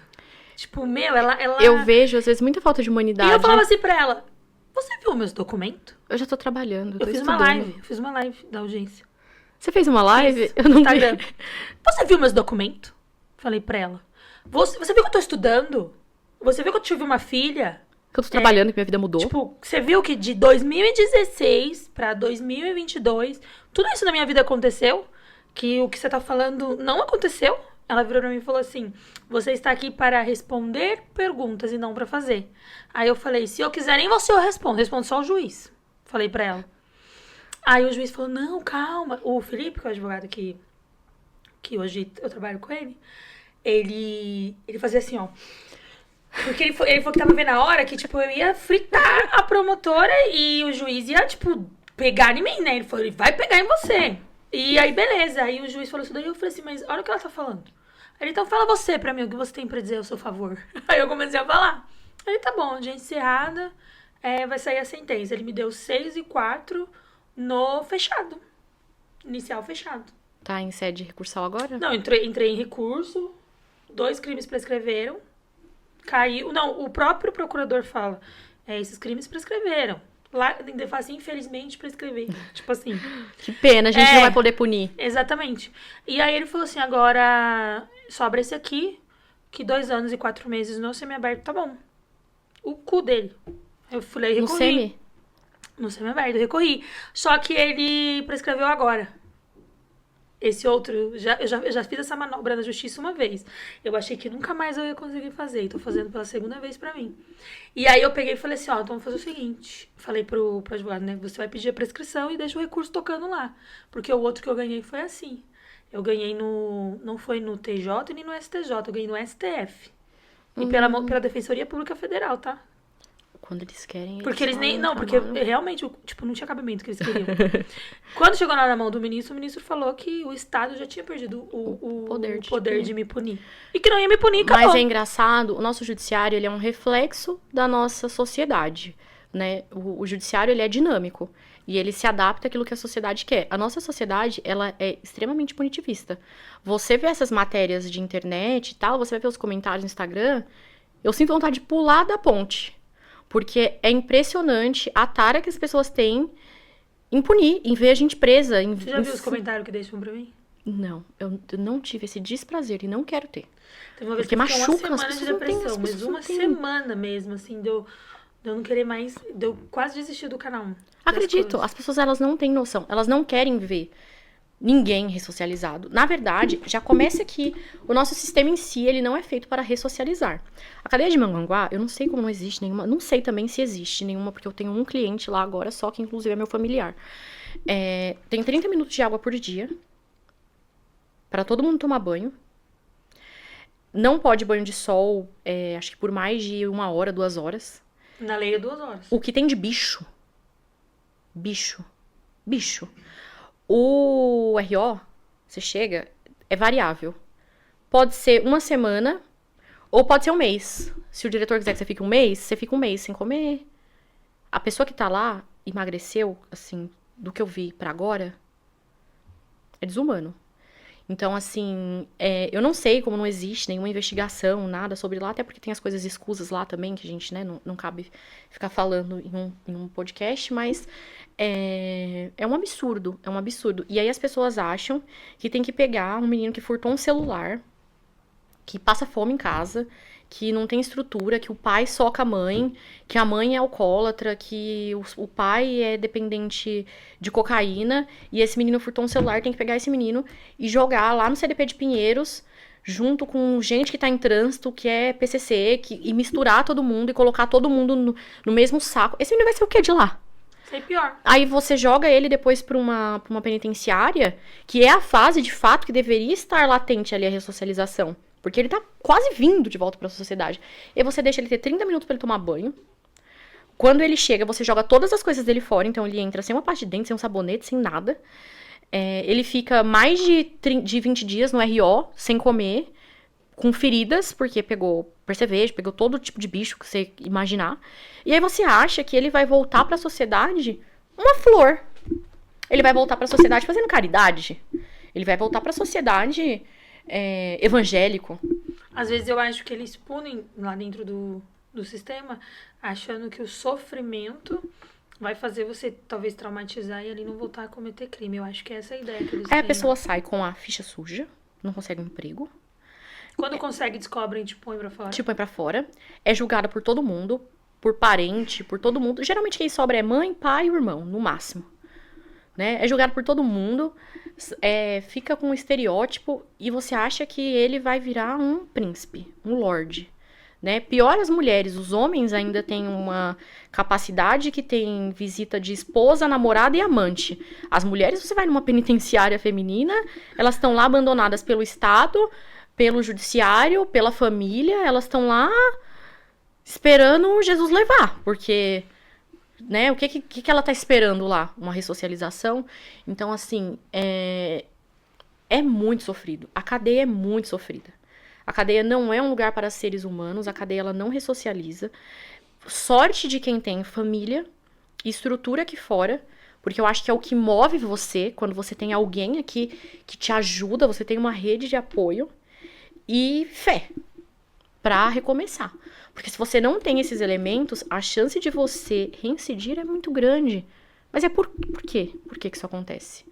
S3: Tipo, ela...
S4: Eu vejo, às vezes, muita falta de humanidade.
S3: E eu falava assim pra ela, você viu meus documentos?
S4: Eu já tô trabalhando, eu
S3: fiz
S4: estudando.
S3: Eu fiz uma live da audiência.
S4: Você fez uma live?
S3: Fiz,
S4: eu não
S3: Instagram.
S4: vi.
S3: Você viu meus documentos? Falei pra ela. Você viu que eu tô estudando? Você viu que eu tive uma filha?
S4: Que eu tô trabalhando, que minha vida mudou.
S3: Tipo, você viu que de 2016 pra 2022, tudo isso na minha vida aconteceu? Que o que você tá falando não aconteceu? Ela virou pra mim e falou assim, você está aqui para responder perguntas e não pra fazer. Aí eu falei, se eu quiser nem você eu respondo só o juiz. Falei pra ela. Aí o juiz falou, não, calma. O Felipe, que é o advogado que hoje eu trabalho com ele, ele fazia assim, ó. Porque ele falou que tava vendo a hora que, tipo, eu ia fritar a promotora e o juiz ia, tipo, pegar em mim, né? Ele falou, ele vai pegar em você. E aí, beleza. Aí o juiz falou isso daí, eu falei assim, mas olha o que ela tá falando. Aí ele, então fala você pra mim, o que você tem pra dizer ao seu favor. Aí eu comecei a falar. Aí tá bom, audiência encerrada, vai sair a sentença. Ele me deu 6 e 4 no fechado. Inicial fechado.
S4: Tá em sede recursal agora?
S3: Não, entrei em recurso, 2 crimes prescreveram, caiu... Não, o próprio procurador fala, esses crimes prescreveram. Lá, ainda fala assim, infelizmente, prescrever. Tipo assim.
S4: Que pena, a gente não vai poder punir.
S3: Exatamente. E aí ele falou assim, agora sobra esse aqui, que 2 anos e 4 meses no semiaberto tá bom. O cu dele. Eu falei, recorri.
S4: No semi?
S3: No semiaberto, eu recorri. Só que ele prescreveu agora. Esse outro, eu já fiz essa manobra na justiça uma vez. Eu achei que nunca mais eu ia conseguir fazer. E tô fazendo pela segunda vez pra mim. E aí eu peguei e falei assim, então vamos fazer o seguinte. Falei pro advogado, né? Você vai pedir a prescrição e deixa o recurso tocando lá. Porque o outro que eu ganhei foi assim. Eu ganhei não foi no TJ nem no STJ, eu ganhei no STF. E pela Defensoria Pública Federal, tá?
S4: Quando eles querem,
S3: porque eles nem... Não, porque realmente, tipo, não tinha cabimento que eles queriam. Quando chegou lá na mão do ministro, o ministro falou que o Estado já tinha perdido o poder de me punir. E que não ia me punir, acabou.
S4: Mas é engraçado, o nosso judiciário, ele é um reflexo da nossa sociedade, né? O judiciário, ele é dinâmico. E ele se adapta àquilo que a sociedade quer. A nossa sociedade, ela é extremamente punitivista. Você vê essas matérias de internet e tal, você vai ver os comentários no Instagram, eu sinto vontade de pular da ponte. Porque é impressionante a tara que as pessoas têm em punir, em ver a gente presa.
S3: Você já viu os comentários que deixam pra mim?
S4: Não, eu não tive esse desprazer e não quero ter.
S3: Teve uma vez
S4: Porque
S3: que eu fiquei
S4: machuca,
S3: uma
S4: as
S3: semana de
S4: pessoas não têm,
S3: depressão,
S4: as
S3: mas
S4: pessoas
S3: uma
S4: não têm.
S3: semana mesmo, assim, de eu não querer mais, de eu quase desistir do canal. das
S4: Acredito,
S3: coisas.
S4: as pessoas elas não têm noção, elas não querem ver ninguém ressocializado. Na verdade, já começa que o nosso sistema em si, ele não é feito para ressocializar. A cadeia de Mongaguá, eu não sei como não existe nenhuma, não sei também se existe nenhuma, porque eu tenho um cliente lá agora só, que inclusive é meu familiar. Tem 30 minutos de água por dia, para todo mundo tomar banho. Não pode banho de sol, acho que por mais de 1 hora, 2 horas.
S3: Na lei é 2 horas.
S4: O que tem de bicho. O RO, você chega, é variável. Pode ser 1 semana ou pode ser 1 mês. Se o diretor quiser que você fique 1 mês, você fica 1 mês sem comer. A pessoa que tá lá emagreceu, assim, do que eu vi pra agora, é desumano. Então, assim, eu não sei como não existe nenhuma investigação, nada sobre lá, até porque tem as coisas escusas lá também, que a gente, né, não cabe ficar falando em um podcast, mas é um absurdo, é um absurdo. E aí as pessoas acham que tem que pegar um menino que furtou um celular, que passa fome em casa, que não tem estrutura, que o pai soca a mãe, que a mãe é alcoólatra, que o pai é dependente de cocaína, e esse menino furtou um celular, tem que pegar esse menino e jogar lá no CDP de Pinheiros, junto com gente que tá em trânsito, que é PCC, e misturar todo mundo e colocar todo mundo no mesmo saco. Esse menino vai ser o quê de lá?
S3: Sei pior.
S4: Aí você joga ele depois pra uma penitenciária, que é a fase, de fato, que deveria estar latente ali a ressocialização. Porque ele tá quase vindo de volta pra sociedade. E você deixa ele ter 30 minutos pra ele tomar banho. Quando ele chega, você joga todas as coisas dele fora. Então ele entra sem uma pasta de dente, sem um sabonete, sem nada. Ele fica mais de 20 dias no RO, sem comer, com feridas, porque pegou percevejo, pegou todo tipo de bicho que você imaginar. E aí você acha que ele vai voltar pra sociedade uma flor. Ele vai voltar pra sociedade fazendo caridade. Ele vai voltar pra sociedade evangélico.
S3: Às vezes eu acho que eles punem lá dentro do sistema, achando que o sofrimento vai fazer você talvez traumatizar e ali não voltar a cometer crime. Eu acho que é essa a ideia que eles
S4: Aí
S3: têm.
S4: a pessoa sai com a ficha suja, não consegue um emprego,
S3: Quando consegue, descobrem, te põe pra fora.
S4: te põe pra fora, é julgada por todo mundo, por parente, por todo mundo. Geralmente quem sobra é mãe, pai e o irmão, no máximo. Né? É julgado por todo mundo, fica com um estereótipo e você acha que ele vai virar um príncipe, um lorde. Né? Pior as mulheres, os homens ainda têm uma capacidade que tem visita de esposa, namorada e amante. As mulheres, você vai numa penitenciária feminina, elas estão lá abandonadas pelo Estado, pelo judiciário, pela família, elas estão lá esperando Jesus levar, porque... Né? O que ela tá esperando lá? Uma ressocialização? Então, assim, é muito sofrido. A cadeia é muito sofrida. A cadeia não é um lugar para seres humanos, a cadeia ela não ressocializa. Sorte de quem tem família e estrutura aqui fora, porque eu acho que é o que move você, quando você tem alguém aqui que te ajuda, você tem uma rede de apoio e fé para recomeçar. Porque se você não tem esses elementos, a chance de você reincidir é muito grande. Mas por quê? Por que isso acontece?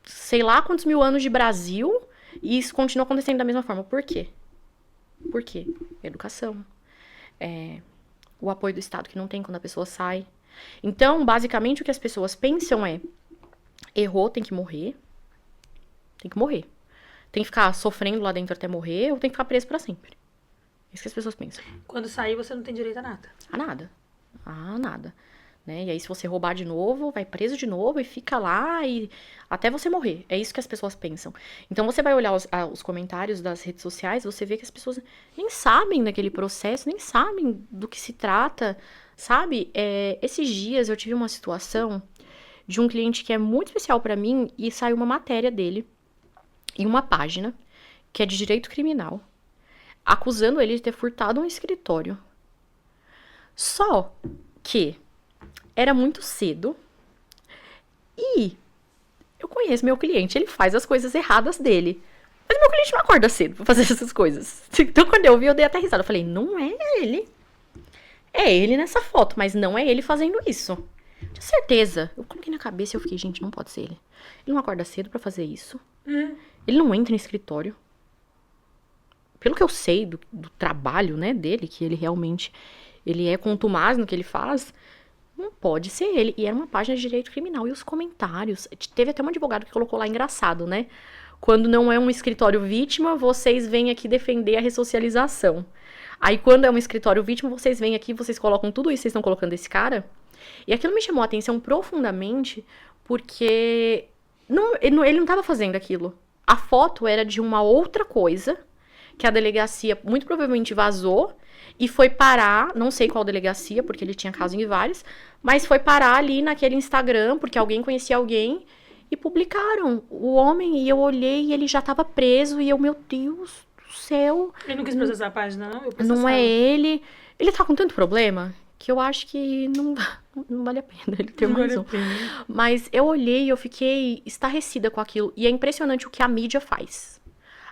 S4: Sei lá quantos mil anos de Brasil e isso continua acontecendo da mesma forma. Por quê? Por quê? Educação. O apoio do Estado que não tem quando a pessoa sai. Então, basicamente, o que as pessoas pensam é: errou, tem que morrer. Tem que morrer. Tem que ficar sofrendo lá dentro até morrer ou tem que ficar preso pra sempre. É isso que as pessoas pensam.
S3: Quando sair, você não tem direito a nada.
S4: A nada. A nada. Né? E aí, se você roubar de novo, vai preso de novo e fica lá e até você morrer. É isso que as pessoas pensam. Então, você vai olhar os comentários das redes sociais, você vê que as pessoas nem sabem daquele processo, nem sabem do que se trata, sabe? Esses dias eu tive uma situação de um cliente que é muito especial pra mim e saiu uma matéria dele em uma página que é de direito criminal, acusando ele de ter furtado um escritório. Só que era muito cedo, E eu conheço meu cliente, ele faz as coisas erradas dele. Mas meu cliente não acorda cedo pra fazer essas coisas. Então, quando eu vi, eu dei até risada. Eu falei, não é ele. É ele nessa foto, mas não é ele fazendo isso. Tinha certeza. Eu coloquei na cabeça e eu fiquei, gente, não pode ser ele. Ele não acorda cedo pra fazer isso. Ele não entra no escritório. Pelo que eu sei do trabalho, né, dele, que ele realmente, ele é contumaz no que ele faz, não pode ser ele. E era uma página de direito criminal. E os comentários, teve até um advogado que colocou lá, engraçado, né? Quando não é um escritório vítima, vocês vêm aqui defender a ressocialização. Aí, quando é um escritório vítima, vocês vêm aqui, vocês colocam tudo isso, vocês estão colocando esse cara. E aquilo me chamou a atenção profundamente, porque ele não estava fazendo aquilo. A foto era de uma outra coisa, que a delegacia muito provavelmente vazou, e foi parar, não sei qual delegacia, porque ele tinha caso em vários, mas foi parar ali naquele Instagram, porque alguém conhecia alguém, e publicaram o homem, e eu olhei e ele já estava preso, e eu, meu Deus do céu.
S3: Ele não quis processar a página, não? Eu
S4: Não é
S3: processava.
S4: ele. Ele tá com tanto problema que eu acho que não vale a pena ele ter
S3: Não
S4: mais
S3: vale
S4: um.
S3: a pena.
S4: Mas eu olhei e eu fiquei estarrecida com aquilo. E é impressionante o que a mídia faz.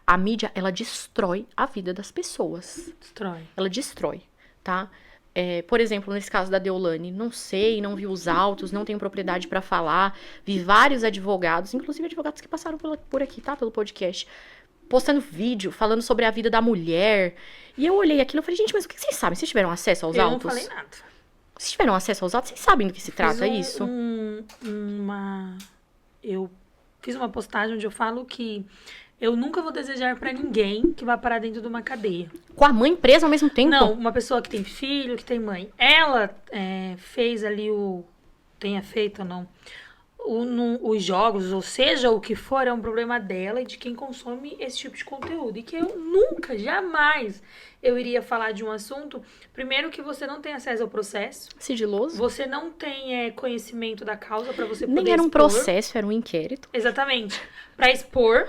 S4: A mídia, ela destrói a vida das pessoas.
S3: Destrói.
S4: Ela destrói, tá? Por exemplo, nesse caso da Deolane, não sei, não vi os autos, não tenho propriedade pra falar. Vi vários advogados, inclusive advogados que passaram por aqui, tá? Pelo podcast, postando vídeo, falando sobre a vida da mulher. E eu olhei aquilo e falei, gente, mas o que vocês sabem? Vocês tiveram acesso aos
S3: Eu
S4: autos?
S3: não falei nada.
S4: Vocês tiveram acesso aos autos? Vocês sabem do que se trata isso?
S3: Eu fiz uma postagem onde eu falo que eu nunca vou desejar pra ninguém que vá parar dentro de uma cadeia.
S4: Com a mãe presa ao mesmo tempo?
S3: Não, uma pessoa que tem filho, que tem mãe. Ela fez ali tenha feito ou não, os jogos, ou seja, o que for, é um problema dela e de quem consome esse tipo de conteúdo. E que eu nunca, jamais, eu iria falar de um assunto, primeiro que você não tem acesso ao processo,
S4: Sigiloso?
S3: você não tem conhecimento da causa pra você poder
S4: Nem era um
S3: expor.
S4: processo, era um inquérito.
S3: Exatamente. Pra expor.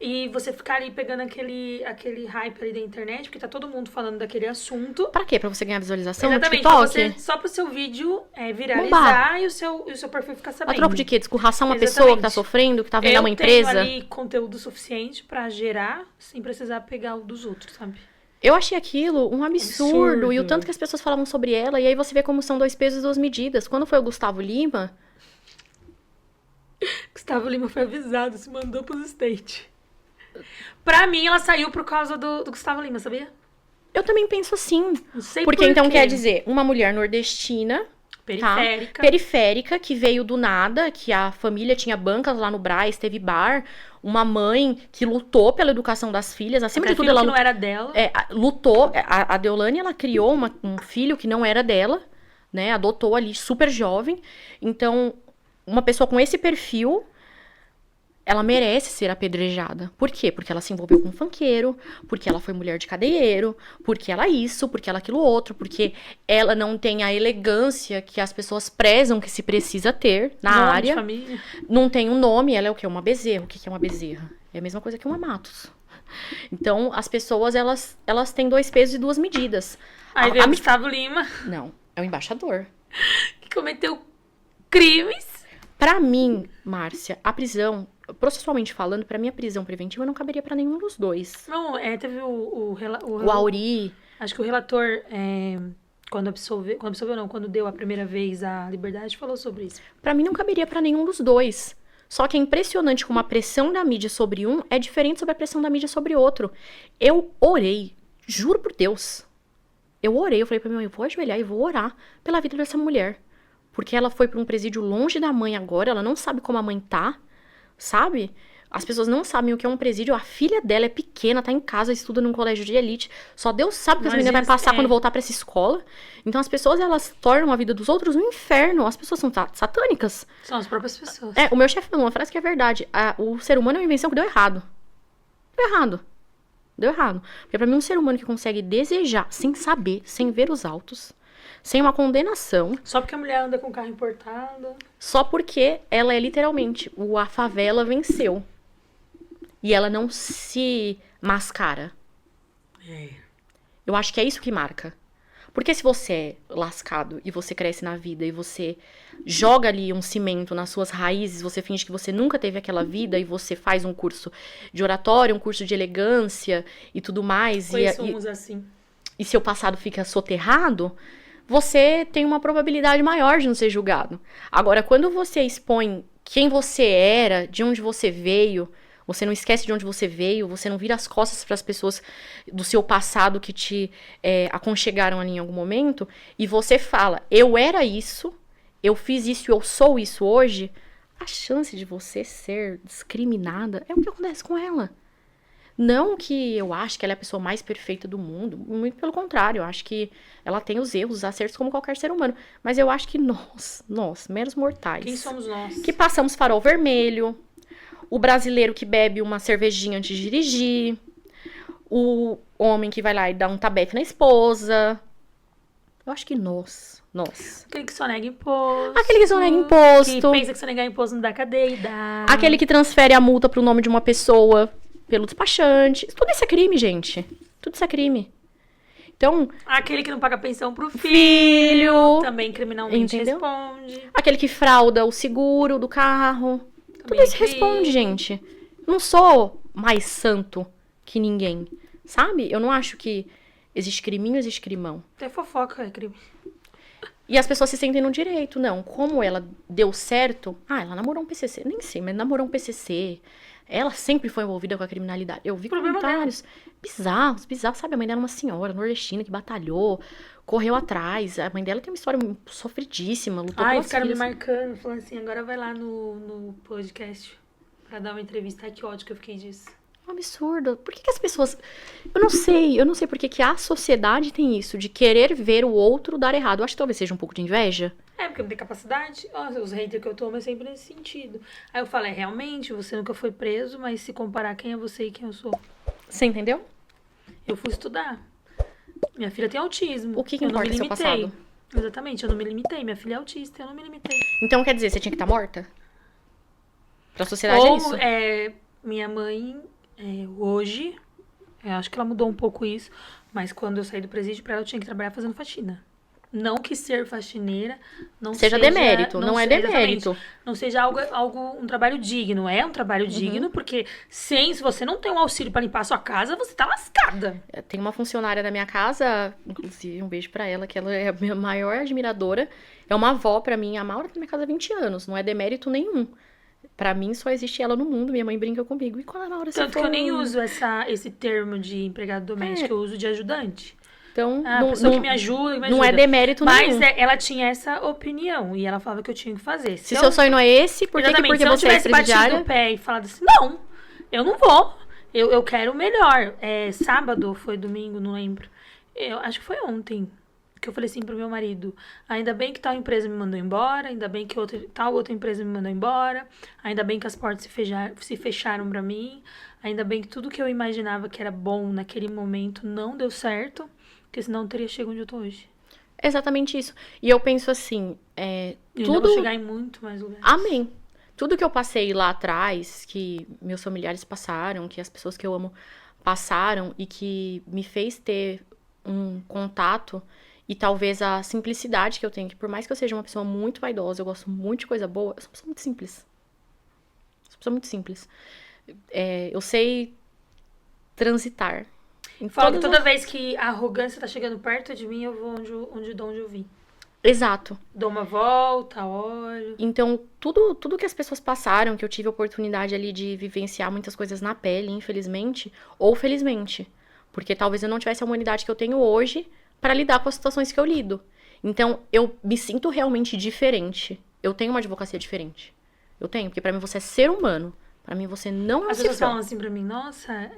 S3: E você ficar ali pegando aquele hype ali da internet, porque tá todo mundo falando daquele assunto.
S4: Pra quê? Pra você ganhar visualização
S3: Exatamente,
S4: no TikTok?
S3: pra você, só pro seu vídeo viralizar
S4: Bombar.
S3: e o seu perfil ficar
S4: A
S3: sabendo.
S4: troco de quê? Descurraçar uma
S3: Exatamente.
S4: pessoa que tá sofrendo, que tá vendo uma
S3: Eu
S4: empresa?
S3: tenho ali conteúdo suficiente pra gerar, sem precisar pegar o dos outros, sabe?
S4: Eu achei aquilo um absurdo. E o
S3: Absurdo.
S4: tanto que as pessoas falavam sobre ela. E aí você vê como são dois pesos e duas medidas. Quando foi o Gustavo Lima...
S3: Gustavo Lima foi avisado, se mandou pros State. Pra mim, ela saiu por causa do Gustavo Lima, sabia?
S4: Eu também penso assim.
S3: Não sei
S4: Porque
S3: por
S4: então
S3: quê.
S4: quer dizer, uma mulher nordestina...
S3: Periférica.
S4: Tá? Periférica, que veio do nada, que a família tinha bancas lá no Brás, teve bar, uma mãe que lutou pela educação das filhas, acima
S3: Até
S4: de tudo
S3: filho
S4: ela
S3: que não era dela.
S4: lutou, a Deolane, ela criou um filho que não era dela, né, adotou ali super jovem, então uma pessoa com esse perfil, ela merece ser apedrejada. Por quê? Porque ela se envolveu com um funkeiro, porque ela foi mulher de cadeieiro, porque ela isso, porque ela aquilo outro, porque ela não tem a elegância que as pessoas prezam que se precisa ter na
S3: Nome de
S4: área.
S3: família.
S4: Não tem um nome, ela é o quê? Uma bezerra. O que é uma bezerra? É a mesma coisa que uma Matos. Então, as pessoas, elas têm dois pesos e duas medidas.
S3: Aí veio o Gustavo Lima,
S4: Não, é o embaixador.
S3: que cometeu crimes.
S4: Pra mim, Márcia, a prisão, processualmente falando, pra mim a prisão preventiva não caberia pra nenhum dos dois.
S3: Não, teve
S4: O Auri,
S3: Acho que o relator, quando deu a primeira vez a liberdade, falou sobre isso.
S4: pra mim não caberia pra nenhum dos dois. Só que é impressionante como a pressão da mídia sobre um é diferente sobre a pressão da mídia sobre outro. Eu orei, juro por Deus. Eu falei pra minha mãe, eu vou ajoelhar e vou orar pela vida dessa mulher. Porque ela foi pra um presídio longe da mãe agora, ela não sabe como a mãe tá, sabe? As pessoas não sabem o que é um presídio, a filha dela é pequena, tá em casa, estuda num colégio de elite. Só Deus sabe o que essa menina vai passar quando voltar pra essa escola. Então as pessoas, elas tornam a vida dos outros um inferno. As pessoas são satânicas.
S3: São as próprias pessoas.
S4: O meu chefe falou uma frase que é verdade. O ser humano é uma invenção que deu errado. Deu errado. Porque pra mim, um ser humano que consegue desejar, sem saber, sem ver os autos, sem uma condenação,
S3: Só porque a mulher anda com carro importado.
S4: só porque ela é literalmente a favela venceu. E ela não se mascara. Eu acho que é isso que marca. Porque se você é lascado e você cresce na vida e você joga ali um cimento nas suas raízes, você finge que você nunca teve aquela vida e você faz um curso de oratória, um curso de elegância e tudo mais.
S3: Somos assim.
S4: E seu passado fica soterrado, você tem uma probabilidade maior de não ser julgado. Agora, quando você expõe quem você era, de onde você veio, você não esquece de onde você veio, você não vira as costas para as pessoas do seu passado que te aconchegaram ali em algum momento, e você fala, eu era isso, eu fiz isso, eu sou isso hoje, a chance de você ser discriminada é o que acontece com ela. Não que eu acho que ela é a pessoa mais perfeita do mundo, muito pelo contrário, eu acho que ela tem os erros, os acertos como qualquer ser humano, mas eu acho que nós, meros mortais,
S3: Quem somos nós?
S4: que passamos farol vermelho, o brasileiro que bebe uma cervejinha antes de dirigir, o homem que vai lá e dá um tabete na esposa, eu acho que nós.
S3: Aquele que só nega imposto.
S4: Aquele que só nega imposto.
S3: Que pensa que se negar imposto não dá cadeia e dá.
S4: Aquele que transfere a multa pro nome de uma pessoa pelo despachante. Tudo isso é crime, gente. Tudo isso é crime. Então...
S3: Aquele que não paga pensão pro filho. Também criminalmente
S4: entendeu?
S3: Responde.
S4: Aquele que frauda o seguro do carro.
S3: Também
S4: Tudo isso responde, gente. Não sou mais santo que ninguém. Sabe? Eu não acho que existe criminho, existe crimão.
S3: Até fofoca é crime.
S4: E as pessoas se sentem no direito. Não, como ela deu certo... ela namorou um PCC. Nem sei, mas namorou um PCC. Ela sempre foi envolvida com a criminalidade. Eu vi comentários bizarros, sabe? A mãe dela é uma senhora nordestina que batalhou, correu atrás. A mãe dela tem uma história sofridíssima, lutou pelas
S3: ficaram me
S4: filhas.
S3: marcando, falando assim, agora vai lá no podcast pra dar uma entrevista. Ai, que ódio que eu fiquei disso.
S4: Um absurdo. Por que as pessoas... Eu não sei por que a sociedade tem isso, de querer ver o outro dar errado. Eu acho que talvez seja um pouco de inveja.
S3: Porque não tem capacidade. Os haters que eu tomo é sempre nesse sentido. Aí eu falo, realmente, você nunca foi preso, mas se comparar quem é você e quem eu sou.
S4: Você entendeu?
S3: Eu fui estudar. Minha filha tem autismo.
S4: O que importa é seu passado?
S3: Exatamente, eu não me limitei. Minha filha é autista, eu não me limitei.
S4: Então quer dizer, você tinha que estar morta? Pra sociedade é isso?
S3: Minha mãe, hoje, eu acho que ela mudou um pouco isso, mas quando eu saí do presídio, pra ela eu tinha que trabalhar fazendo faxina. Não que ser faxineira não seja
S4: demérito, não é demérito.
S3: Não seja um trabalho digno. É um trabalho digno, porque se você não tem um auxílio pra limpar a sua casa, você tá lascada.
S4: Tem uma funcionária da minha casa, inclusive um beijo pra ela, que ela é a minha maior admiradora. É uma avó pra mim, a Maura tá na minha casa há 20 anos, não é demérito nenhum. Pra mim só existe ela no mundo, minha mãe brinca comigo. E quando a Maura se
S3: Tanto que eu nem uso esse termo de empregado doméstico, eu uso de ajudante.
S4: Então,
S3: a pessoa que me ajuda,
S4: não é demérito nenhum.
S3: Mas ela tinha essa opinião e ela falava que eu tinha que fazer.
S4: Se seu sonho não é esse, por que porque
S3: se eu
S4: você é
S3: tivesse batido o pé e falado assim, não, eu não vou, eu quero o melhor. Sábado, foi domingo, não lembro. Eu acho que foi ontem que eu falei assim pro meu marido, ainda bem que tal empresa me mandou embora, ainda bem que tal outra empresa me mandou embora, ainda bem que as portas se fecharam pra mim, ainda bem que tudo que eu imaginava que era bom naquele momento não deu certo. Porque senão eu teria chegado onde eu tô hoje.
S4: Exatamente isso. E eu penso assim,
S3: Eu vou chegar em muito mais lugares.
S4: Amém. Tudo que eu passei lá atrás, que meus familiares passaram, que as pessoas que eu amo passaram e que me fez ter um contato e talvez a simplicidade que eu tenho, que por mais que eu seja uma pessoa muito vaidosa, eu gosto muito de coisa boa, eu sou uma pessoa muito simples. Sou uma pessoa muito simples. Eu sei transitar.
S3: Fala que toda vez que a arrogância tá chegando perto de mim, eu vou onde eu vim.
S4: Exato.
S3: Dou uma volta, olho.
S4: Então, tudo que as pessoas passaram, que eu tive a oportunidade ali de vivenciar muitas coisas na pele, infelizmente, ou felizmente. Porque talvez eu não tivesse a humanidade que eu tenho hoje para lidar com as situações que eu lido. Então, eu me sinto realmente diferente. Eu tenho uma advocacia diferente. Eu tenho, porque pra mim você é ser humano. Pra mim você não é um
S3: As pessoas
S4: cifrão.
S3: falam assim pra mim, nossa,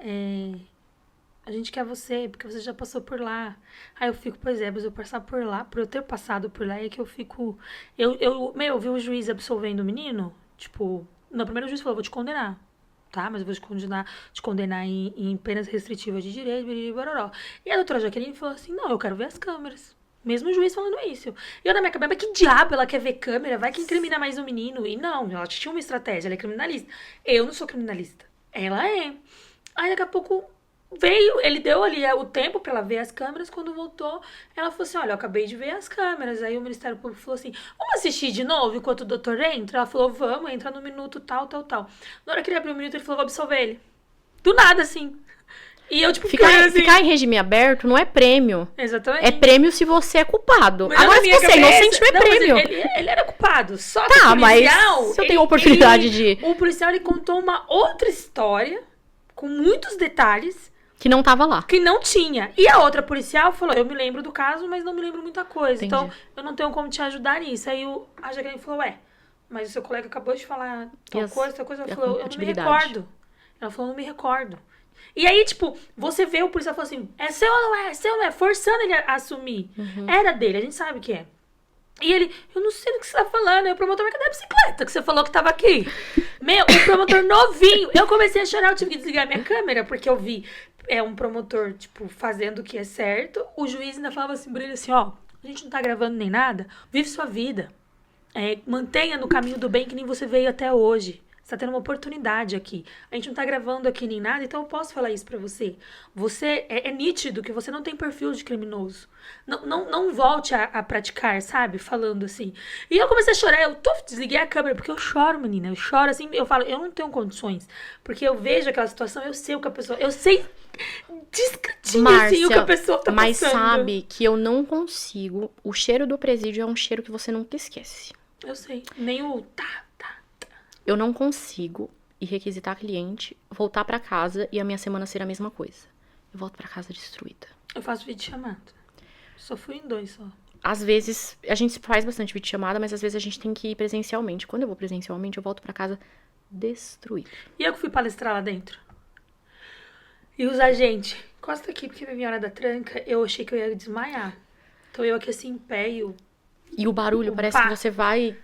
S3: a gente quer você, porque você já passou por lá. Aí eu fico, pois mas eu passar por lá, por eu ter passado por lá, é que eu fico... Eu vi o juiz absolvendo o menino, tipo... No primeiro juiz falou, vou te condenar, tá? Mas eu vou te condenar em penas restritivas de direito, blá. E a doutora Jaqueline falou assim, não, eu quero ver as câmeras. Mesmo o juiz falando isso. E eu na minha cabeça, mas que diabo ela quer ver câmera? Vai que incrimina mais o menino. E não, ela tinha uma estratégia, ela é criminalista. Eu não sou criminalista. Ela é. Aí daqui a pouco... veio, ele deu ali o tempo pra ela ver as câmeras. Quando voltou, ela falou assim, olha, eu acabei de ver as câmeras. Aí o Ministério Público falou assim, vamos assistir de novo enquanto o doutor entra? Ela falou, vamos, entra no minuto tal. Na hora que ele abriu o minuto, ele falou, vou absolver ele. Do nada, assim. E eu, tipo,
S4: ficar em regime aberto não é prêmio.
S3: Exatamente.
S4: É prêmio se você é culpado.
S3: Mas
S4: agora, se você é inocente, não é prêmio.
S3: Ele era culpado. Só que o policial...
S4: mas se eu tenho a oportunidade de...
S3: O policial, ele contou uma outra história, com muitos detalhes...
S4: Que não tava lá.
S3: Que não tinha. E a outra policial falou, eu me lembro do caso, mas não me lembro muita coisa.
S4: Entendi.
S3: Então, eu não tenho como te ajudar nisso. Aí a Jaqueline falou, mas o seu colega acabou de falar tal coisa. Ela falou, eu não me recordo. Ela falou, não me recordo. E aí, tipo, você vê o policial falando assim, é seu ou não é? É seu ou não é? Forçando ele a assumir. Era dele, a gente sabe o que é. E ele, eu não sei do que você tá falando. Aí o promotor, mas cadê a bicicleta que você falou que tava aqui? O promotor novinho. Eu comecei a chorar, eu tive que desligar minha câmera, porque eu vi um promotor, tipo, fazendo o que é certo. O juiz ainda falava assim pra ele assim, ó, a gente não tá gravando nem nada, vive sua vida. Mantenha no caminho do bem que nem você veio até hoje. Você tá tendo uma oportunidade aqui. A gente não tá gravando aqui nem nada, então eu posso falar isso pra você. Você é nítido que você não tem perfil de criminoso. Não volte a praticar, sabe? Falando assim. E eu comecei a chorar. Desliguei a câmera, porque eu choro, menina. Eu choro assim, eu falo, eu não tenho condições. Porque eu vejo aquela situação, eu sei o que a pessoa... Eu sei discretinho,
S4: Márcia,
S3: assim, o que a pessoa tá
S4: mas
S3: passando.
S4: sabe que eu não consigo... O cheiro do presídio é um cheiro que você nunca esquece.
S3: Eu sei. Nem o
S4: Eu não consigo ir requisitar cliente, voltar pra casa e a minha semana ser a mesma coisa. Eu volto pra casa destruída.
S3: Eu faço videochamada. Só fui em 2 só.
S4: Às vezes, a gente faz bastante videochamada, mas às vezes a gente tem que ir presencialmente. Quando eu vou presencialmente, eu volto pra casa destruída.
S3: E eu que fui palestrar lá dentro. E os agentes, encosta aqui, porque minha hora da tranca, eu achei que eu ia desmaiar. Então eu aqui assim, em pé
S4: E o barulho, parece que você vai...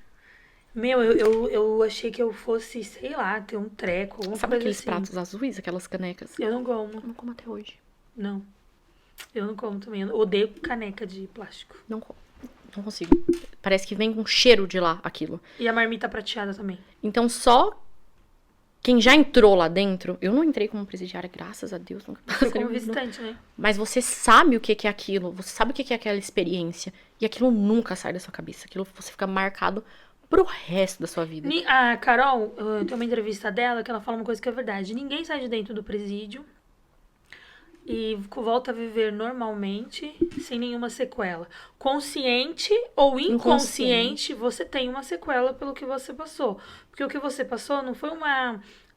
S3: eu achei que eu fosse, sei lá, ter um treco, alguma
S4: Sabe
S3: coisa
S4: aqueles
S3: assim.
S4: pratos azuis, aquelas canecas?
S3: Eu não como.
S4: Eu não como até hoje.
S3: Não. Eu não como também. Eu odeio caneca de plástico.
S4: Não como. Não consigo. Parece que vem com cheiro de lá, aquilo.
S3: E a marmita prateada também.
S4: Então, só quem já entrou lá dentro... Eu não entrei como presidiária, graças a Deus. Nunca
S3: Foi como visitante, né?
S4: Mas você sabe o que é aquilo. Você sabe o que é aquela experiência. E aquilo nunca sai da sua cabeça. Aquilo você fica marcado pro resto da sua vida.
S3: A Carol, tem uma entrevista dela que ela fala uma coisa que é verdade. Ninguém sai de dentro do presídio e volta a viver normalmente, sem nenhuma sequela. Consciente ou inconsciente, você tem uma sequela pelo que você passou. Porque o que você passou não foi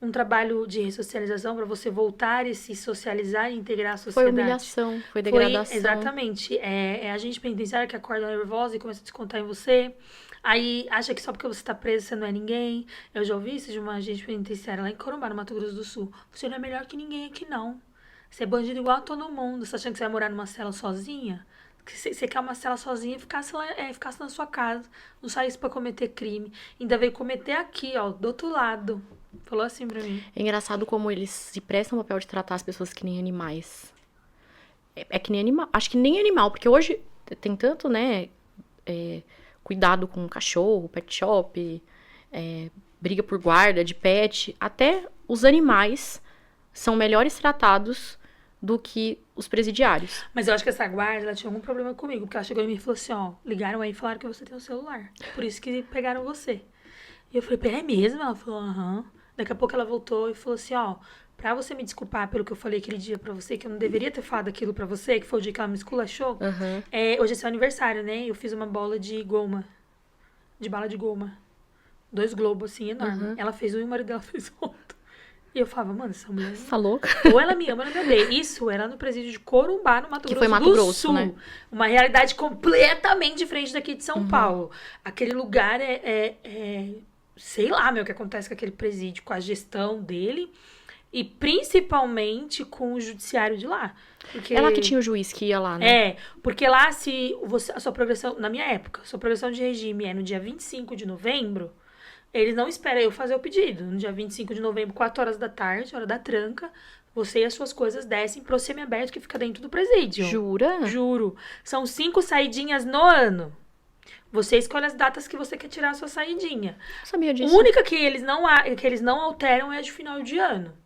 S3: um trabalho de ressocialização para você voltar e se socializar e integrar a sociedade.
S4: Foi humilhação, foi degradação.
S3: Exatamente. É a agente penitenciária que acorda nervosa e começa a descontar em você. Aí acha que só porque você tá preso você não é ninguém. Eu já ouvi isso de uma agente penitenciária lá em Corumbá, no Mato Grosso do Sul. Você não é melhor que ninguém aqui, não. Você é bandido igual a todo mundo. Você tá achando que você vai morar numa cela sozinha? Você quer uma cela sozinha e ficasse na sua casa. Não saísse pra cometer crime. Ainda veio cometer aqui, ó, do outro lado. Falou assim pra mim.
S4: É engraçado como eles se prestam o papel de tratar as pessoas que nem animais. É que nem animal. Acho que nem animal, porque hoje tem tanto, né, cuidado com cachorro, pet shop, briga por guarda de pet. Até os animais são melhores tratados do que os presidiários.
S3: Mas eu acho que essa guarda, ela tinha algum problema comigo. Porque ela chegou em mim e falou assim, ó, ligaram aí e falaram que você tem um celular. Por isso que pegaram você. E eu falei, é mesmo? Ela falou, aham. Daqui a pouco ela voltou e falou assim, ó, pra você me desculpar pelo que eu falei aquele dia pra você, que eu não deveria ter falado aquilo pra você, que foi o dia que ela me esculachou. Hoje é seu aniversário, né? Eu fiz uma bola de goma. De bala de goma. 2 globos, assim, enormes. Ela fez um e o marido dela fez outro. E eu falava, mano, essa mulher...
S4: Tá louca?
S3: Ou ela me ama ou ela me odeia. Isso era no presídio de Corumbá, no Mato Grosso do Sul.
S4: Que foi Mato Grosso, né?
S3: Uma realidade completamente diferente daqui de São Paulo. Aquele lugar sei lá, o que acontece com aquele presídio, com a gestão dele. E principalmente com o judiciário de lá. Porque...
S4: Ela que tinha o juiz que ia lá, né?
S3: Porque lá a sua progressão, na minha época, a sua progressão de regime é no dia 25 de novembro... Eles não esperam eu fazer o pedido. No dia 25 de novembro, 4 horas da tarde, hora da tranca, você e as suas coisas descem pro semiaberto que fica dentro do presídio.
S4: Jura?
S3: Juro. São 5 saidinhas no ano. Você escolhe as datas que você quer tirar a sua saidinha.
S4: Não sabia disso.
S3: A única que eles não alteram é a de final de ano.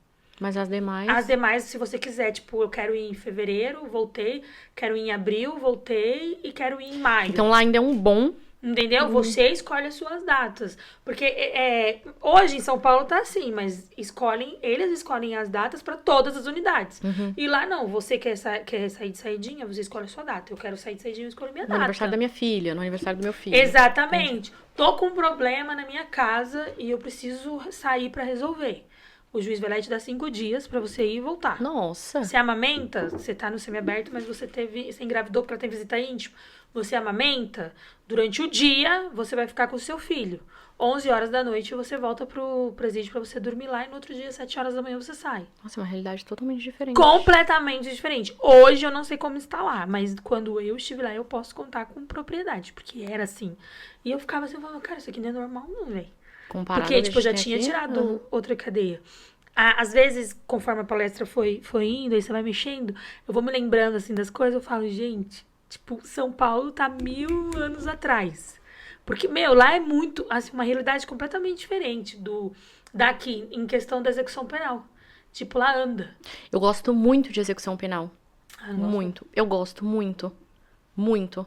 S4: Mas as demais...
S3: As demais, se você quiser, tipo, eu quero ir em fevereiro, voltei. Quero ir em abril, voltei. E quero ir em maio.
S4: Então lá ainda é um bom...
S3: Entendeu? Você escolhe as suas datas. Porque hoje em São Paulo tá assim, mas eles escolhem as datas para todas as unidades. E lá não, você quer sair de saidinha, você escolhe a sua data. Eu quero sair de saidinha, eu escolho minha
S4: No
S3: data.
S4: aniversário da minha filha, no aniversário do meu filho.
S3: Exatamente. Tô com um problema na minha casa e eu preciso sair para resolver. O juiz vai lá e te dá 5 dias pra você ir e voltar.
S4: Nossa.
S3: Você amamenta, você tá no semiaberto, mas você engravidou pra ter visita íntima. Você amamenta, durante o dia você vai ficar com o seu filho. 11 horas da noite você volta pro presídio pra você dormir lá e no outro dia, 7 horas da manhã, você sai.
S4: Nossa, é uma realidade totalmente diferente.
S3: Completamente diferente. Hoje eu não sei como está lá, mas quando eu estive lá eu posso contar com propriedade, porque era assim. E eu ficava assim, falando, cara, isso aqui não é normal não, velho.
S4: Comparado
S3: Porque, tipo, eu já
S4: ao que
S3: tinha
S4: tem aqui,
S3: tirado outra cadeia. Às vezes, conforme a palestra foi indo, aí você vai mexendo, eu vou me lembrando, assim, das coisas, eu falo, gente, tipo, São Paulo tá 1000 anos atrás. Porque, lá é muito, assim, uma realidade completamente diferente daqui, em questão da execução penal. Tipo, lá anda.
S4: Eu gosto muito de execução penal.
S3: Ah, nossa,
S4: Muito. Eu gosto muito. Muito.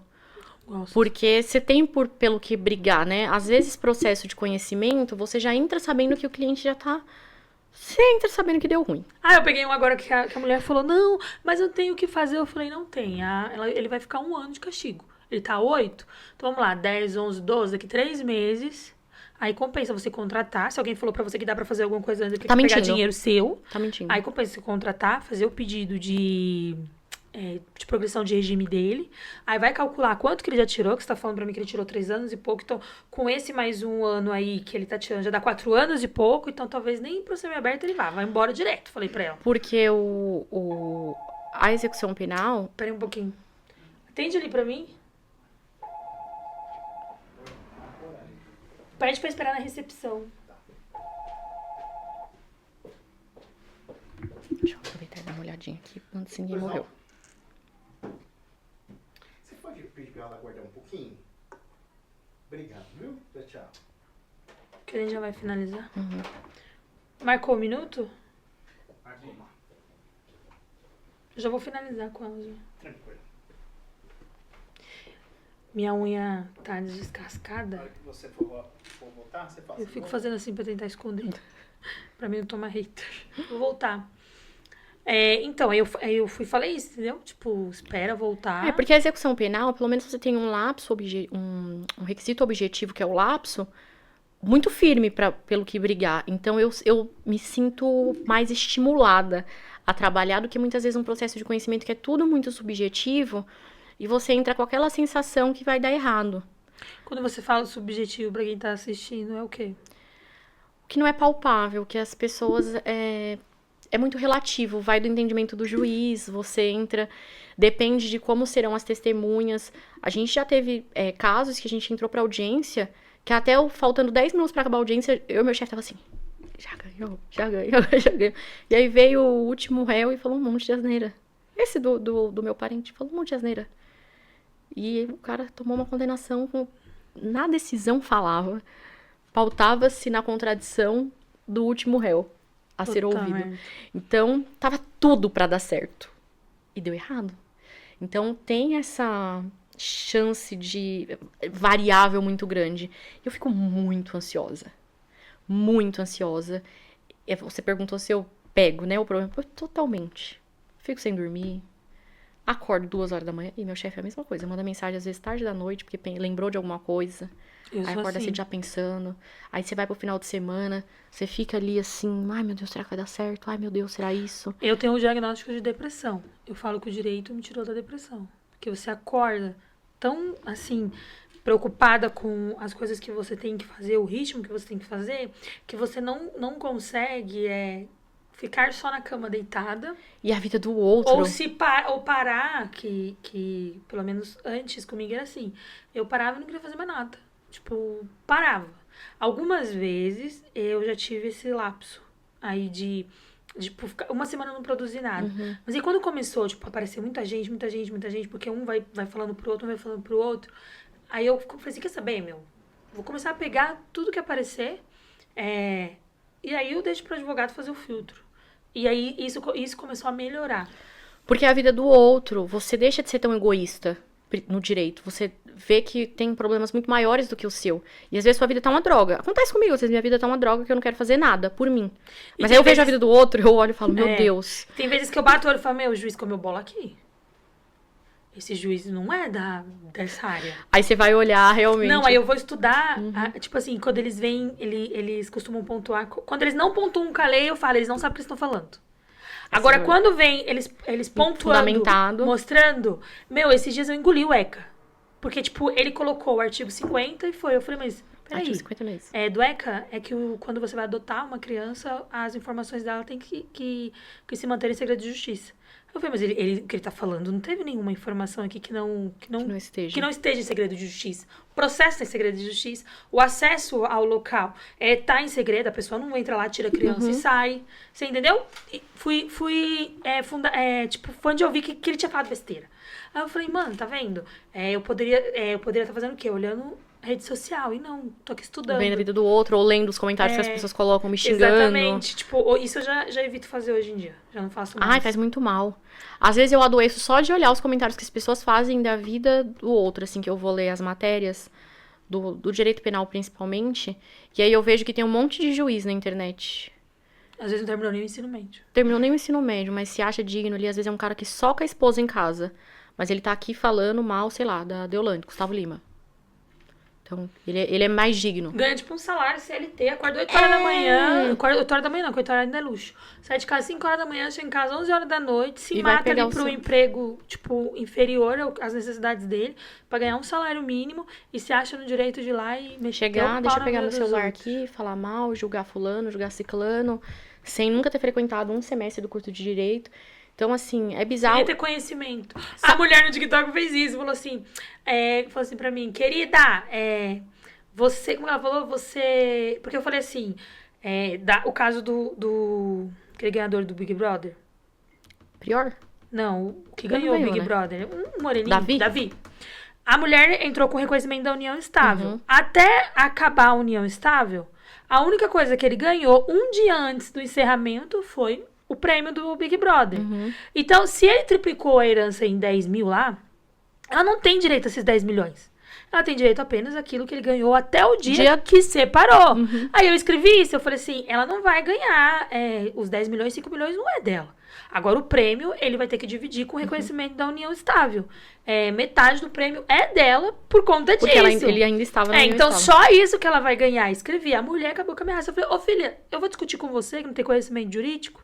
S3: gosto.
S4: Porque você tem pelo que brigar, né? Às vezes, processo de conhecimento, você já entra sabendo que o cliente já tá... Você entra sabendo que deu ruim.
S3: Eu peguei um agora que a mulher falou, não, mas eu tenho o que fazer. Eu falei, não tem. Ele vai ficar 1 ano de castigo. Ele tá 8, então vamos lá, 10, 11, 12, daqui 3 meses. Aí compensa você contratar. Se alguém falou pra você que dá pra fazer alguma coisa antes,
S4: Tá
S3: pegar
S4: mentindo.
S3: dinheiro seu.
S4: Tá mentindo.
S3: Aí compensa você contratar, fazer o pedido de progressão de regime dele. Aí vai calcular quanto que ele já tirou, que você tá falando pra mim que ele tirou 3 anos e pouco. Então, com esse mais 1 ano aí que ele tá tirando, já dá 4 anos e pouco. Então, talvez nem pro semiaberto ele vai embora direto, falei pra ela.
S4: Porque a execução penal...
S3: Pera aí um pouquinho. Atende ali pra mim. Pede pra esperar na recepção.
S4: Deixa eu aproveitar e dar uma olhadinha aqui antes ninguém morreu.
S5: Você pode pedir pra ela aguardar um pouquinho? Obrigado, viu? Tchau, tchau.
S3: Que a gente já vai finalizar. Marcou 1 minuto?
S5: Marcou.
S3: Já vou finalizar com ela já.
S5: Tranquilo.
S3: Minha unha tá
S5: Na
S3: descascada.
S5: hora que você for voltar, você faz.
S3: Eu fico fazendo assim pra tentar esconder. Pra mim não tomar hater. Vou voltar. Então, aí eu fui e falei isso, entendeu? Tipo, espera voltar.
S4: É, porque a execução penal, pelo menos você tem um lapso, um requisito objetivo, que é o lapso, muito firme pelo que brigar. Então, eu me sinto mais estimulada a trabalhar do que muitas vezes um processo de conhecimento que é tudo muito subjetivo e você entra com aquela sensação que vai dar errado.
S3: Quando você fala subjetivo pra quem tá assistindo, é o quê?
S4: O que não é palpável, que as pessoas... É muito relativo, vai do entendimento do juiz, você entra... Depende de como serão as testemunhas. A gente já teve casos que a gente entrou pra audiência, que até faltando 10 minutos pra acabar a audiência, eu e meu chefe tava assim... Já ganhou, já ganhou, já ganhou. E aí veio o último réu e falou um monte de asneira. Esse do meu parente falou um monte de asneira. E o cara tomou uma condenação na decisão falava. Pautava-se na contradição do último réu a ser ouvido. Então, tava tudo pra dar certo. E deu errado. Então, tem essa chance de variável muito grande. Eu fico muito ansiosa. Muito ansiosa. Você perguntou se eu pego, né, o problema. Totalmente. Fico sem dormir. Acordo 2 horas da manhã. E meu chefe é a mesma coisa. Manda mensagem às vezes tarde da noite, porque lembrou de alguma coisa.
S3: Eu
S4: Aí
S3: sou
S4: acorda
S3: assim.
S4: assim já pensando. Aí você vai pro final de semana. Você fica ali assim. Ai, meu Deus, será que vai dar certo? Ai, meu Deus, será isso?
S3: Eu tenho um diagnóstico de depressão. Eu falo que o direito me tirou da depressão. Porque você acorda tão, assim, preocupada com as coisas que você tem que fazer, o ritmo que você tem que fazer, que você não consegue ficar só na cama deitada.
S4: E a vida do outro.
S3: Ou parar, que pelo menos antes comigo era assim. Eu parava e não queria fazer mais nada. Tipo, parava. Algumas vezes eu já tive esse lapso aí de tipo, ficar 1 semana não produzir nada. Mas aí quando começou, tipo, a aparecer muita gente, porque um vai falando pro outro, um vai falando pro outro. Aí eu falei assim, quer saber, meu? Vou começar a pegar tudo que aparecer. E aí eu deixo pro advogado fazer o filtro. E aí isso começou a melhorar.
S4: Porque é a vida do outro, você deixa de ser tão egoísta no direito. Você vê que tem problemas muito maiores do que o seu. E às vezes sua vida tá uma droga. Acontece comigo, às vezes minha vida tá uma droga que eu não quero fazer nada por mim.
S3: E
S4: Mas
S3: tem
S4: aí eu vejo a
S3: vezes-
S4: vida do outro, eu olho e falo, meu
S3: É.
S4: Deus.
S3: Tem vezes que eu bato o olho e falo, meu, o juiz comeu bola aqui. Esse juiz não é dessa área.
S4: Aí você vai olhar realmente.
S3: Não, aí eu vou estudar, tipo assim, quando eles vêm, eles costumam pontuar. Quando eles não pontuam com a lei, eu falo, eles não sabem o que eles estão falando. Agora,
S4: Sim.
S3: quando vem eles pontuando,
S4: Fundamentado.
S3: mostrando, meu, esses dias eu engoli o ECA. Porque, tipo, ele colocou o artigo 50 e foi. Eu falei, mas, peraí.
S4: Artigo 50 meses.
S3: Do ECA é que quando você vai adotar uma criança, as informações dela têm que se manter em segredo de justiça. Eu falei, mas o que ele tá falando, não teve nenhuma informação aqui que não
S4: esteja.
S3: que não esteja em segredo de justiça. O processo tá em segredo de justiça. O acesso ao local tá em segredo. A pessoa não entra lá, tira a criança e sai. Você entendeu? E fui onde eu vi que ele tinha falado besteira. Aí eu falei, mano, tá vendo? Eu poderia estar fazendo o quê? Olhando rede social. E não, tô aqui estudando.
S4: Vendo a vida do outro, ou lendo os comentários que as pessoas colocam me xingando.
S3: Exatamente. Tipo, isso eu já evito fazer hoje em dia. Já não faço mais.
S4: Ai, faz muito mal. Às vezes eu adoeço só de olhar os comentários que as pessoas fazem da vida do outro, assim, que eu vou ler as matérias do direito penal, principalmente. E aí eu vejo que tem um monte de juiz na internet.
S3: Às vezes não terminou nem o ensino médio.
S4: Terminou nem o ensino médio, mas se acha digno ali. Às vezes é um cara que soca a esposa em casa. Mas ele tá aqui falando mal, sei lá, da Deolane, Gustavo Lima. Então, ele é mais digno.
S3: Ganha tipo um salário CLT, acorda 8 horas da manhã. Acorda 8 horas da manhã não, 8 horas ainda é luxo. Sai de casa 5 horas da manhã, chega em casa 11 horas da noite, se
S4: E vai
S3: mata
S4: pegar
S3: ali
S4: o
S3: pro
S4: seu-
S3: emprego, tipo, inferior às necessidades dele, pra ganhar um salário mínimo e se acha no direito de ir lá e mexer o
S4: Chegar,
S3: pau
S4: deixa eu
S3: na
S4: pegar
S3: vida
S4: meu
S3: dos
S4: celular
S3: outros.
S4: aqui, falar mal, julgar fulano, julgar ciclano, sem nunca ter frequentado um semestre do curso de direito. Então, assim, é bizarro.
S3: Sem ter conhecimento. A mulher no TikTok fez isso, falou assim pra mim, querida, você, como ela falou, você... Porque eu falei assim, o caso aquele ganhador do Big Brother.
S4: Pior?
S3: Não, o que
S4: Ele não
S3: ganhou o
S4: ganhou,
S3: Big
S4: né?
S3: Brother. Um moreninho.
S4: Davi?
S3: A mulher entrou com reconhecimento da união estável.
S4: Uhum.
S3: Até acabar a união estável, a única coisa que ele ganhou um dia antes do encerramento foi o prêmio do Big Brother.
S4: Uhum.
S3: Então, se ele triplicou a herança em 10 mil lá, ela não tem direito a esses 10 milhões. Ela tem direito apenas àquilo que ele ganhou até o dia que separou.
S4: Uhum.
S3: Aí eu escrevi isso, eu falei assim, ela não vai ganhar os 10 milhões, 5 milhões não é dela. Agora o prêmio, ele vai ter que dividir com o reconhecimento da união estável. Metade do prêmio é dela por conta
S4: Porque
S3: disso.
S4: ele ainda estava na união
S3: Então
S4: estável.
S3: só isso que ela vai ganhar. Escrevi, a mulher acabou com a minha raça. Eu falei, ô filha, eu vou discutir com você que não tem conhecimento jurídico.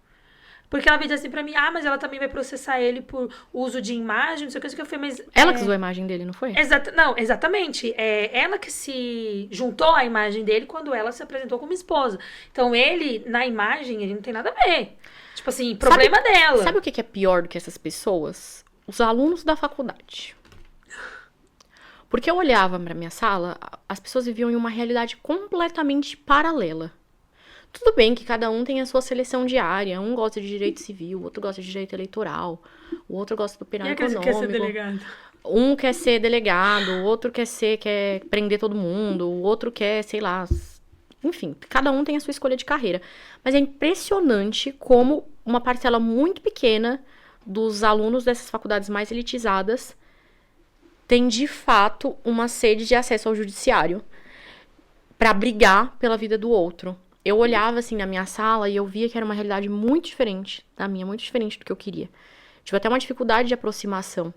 S3: Porque ela veio dizer assim pra mim, mas ela também vai processar ele por uso de imagem, não sei o que, eu falei, mas...
S4: Ela que usou a imagem dele, não foi?
S3: Não, exatamente. Ela que se juntou à imagem dele quando ela se apresentou como esposa. Então ele, na imagem, ele não tem nada a ver. Tipo assim, problema dela.
S4: Sabe o que é pior do que essas pessoas? Os alunos da faculdade. Porque eu olhava pra minha sala, as pessoas viviam em uma realidade completamente paralela. Tudo bem que cada um tem a sua seleção diária. Um gosta de direito civil, o outro gosta de direito eleitoral, o outro gosta do penal
S3: E aquele que
S4: econômico.
S3: quer ser delegado?
S4: Um quer ser delegado, o outro quer prender todo mundo, o outro quer, sei lá... Enfim, cada um tem a sua escolha de carreira. Mas é impressionante como uma parcela muito pequena dos alunos dessas faculdades mais elitizadas tem, de fato, uma sede de acesso ao judiciário para brigar pela vida do outro. Eu olhava, assim, na minha sala e eu via que era uma realidade muito diferente da minha, muito diferente do que eu queria. Tive até uma dificuldade de aproximação,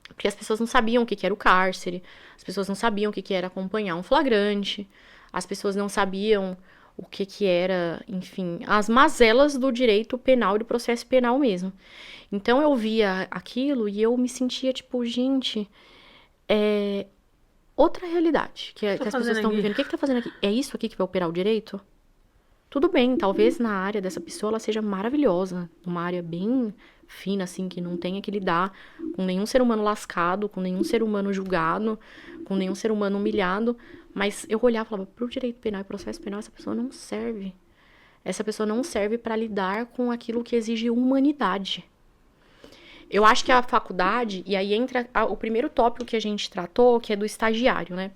S4: porque as pessoas não sabiam o que era o cárcere, as pessoas não sabiam o que era acompanhar um flagrante, as pessoas não sabiam o que era, enfim, as mazelas do direito penal e do processo penal mesmo. Então eu via aquilo e eu me sentia tipo, gente, outra realidade que as pessoas estão vivendo. O que tá fazendo aqui? É isso aqui que vai operar o direito? Tudo bem, talvez na área dessa pessoa ela seja maravilhosa, uma área bem fina, assim, que não tenha que lidar com nenhum ser humano lascado, com nenhum ser humano julgado, com nenhum ser humano humilhado, mas eu olhava e falava, pro direito penal e processo penal, essa pessoa não serve. Essa pessoa não serve para lidar com aquilo que exige humanidade. Eu acho que a faculdade, e aí entra o primeiro tópico que a gente tratou, que é do estagiário, né?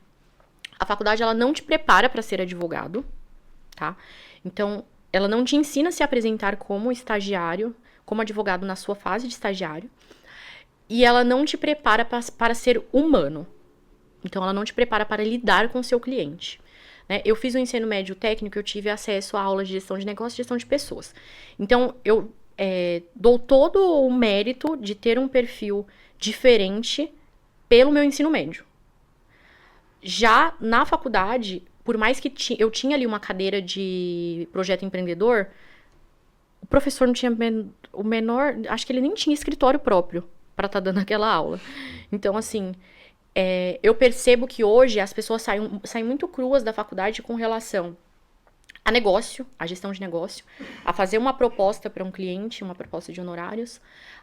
S4: A faculdade, ela não te prepara para ser advogado, tá? Então, ela não te ensina a se apresentar como estagiário, como advogado na sua fase de estagiário, e ela não te prepara para ser humano. Então, ela não te prepara para lidar com o seu cliente. Né? Eu fiz o ensino médio técnico, eu tive acesso a aulas de gestão de negócio e gestão de pessoas. Então, eu dou todo o mérito de ter um perfil diferente pelo meu ensino médio. Já na faculdade, por mais que eu tinha ali uma cadeira de projeto empreendedor, o professor não tinha o menor... Acho que ele nem tinha escritório próprio para estar dando aquela aula. Então, assim, eu percebo que hoje as pessoas saem muito cruas da faculdade com relação a negócio, a gestão de negócio, a fazer uma proposta para um cliente, uma proposta de honorários,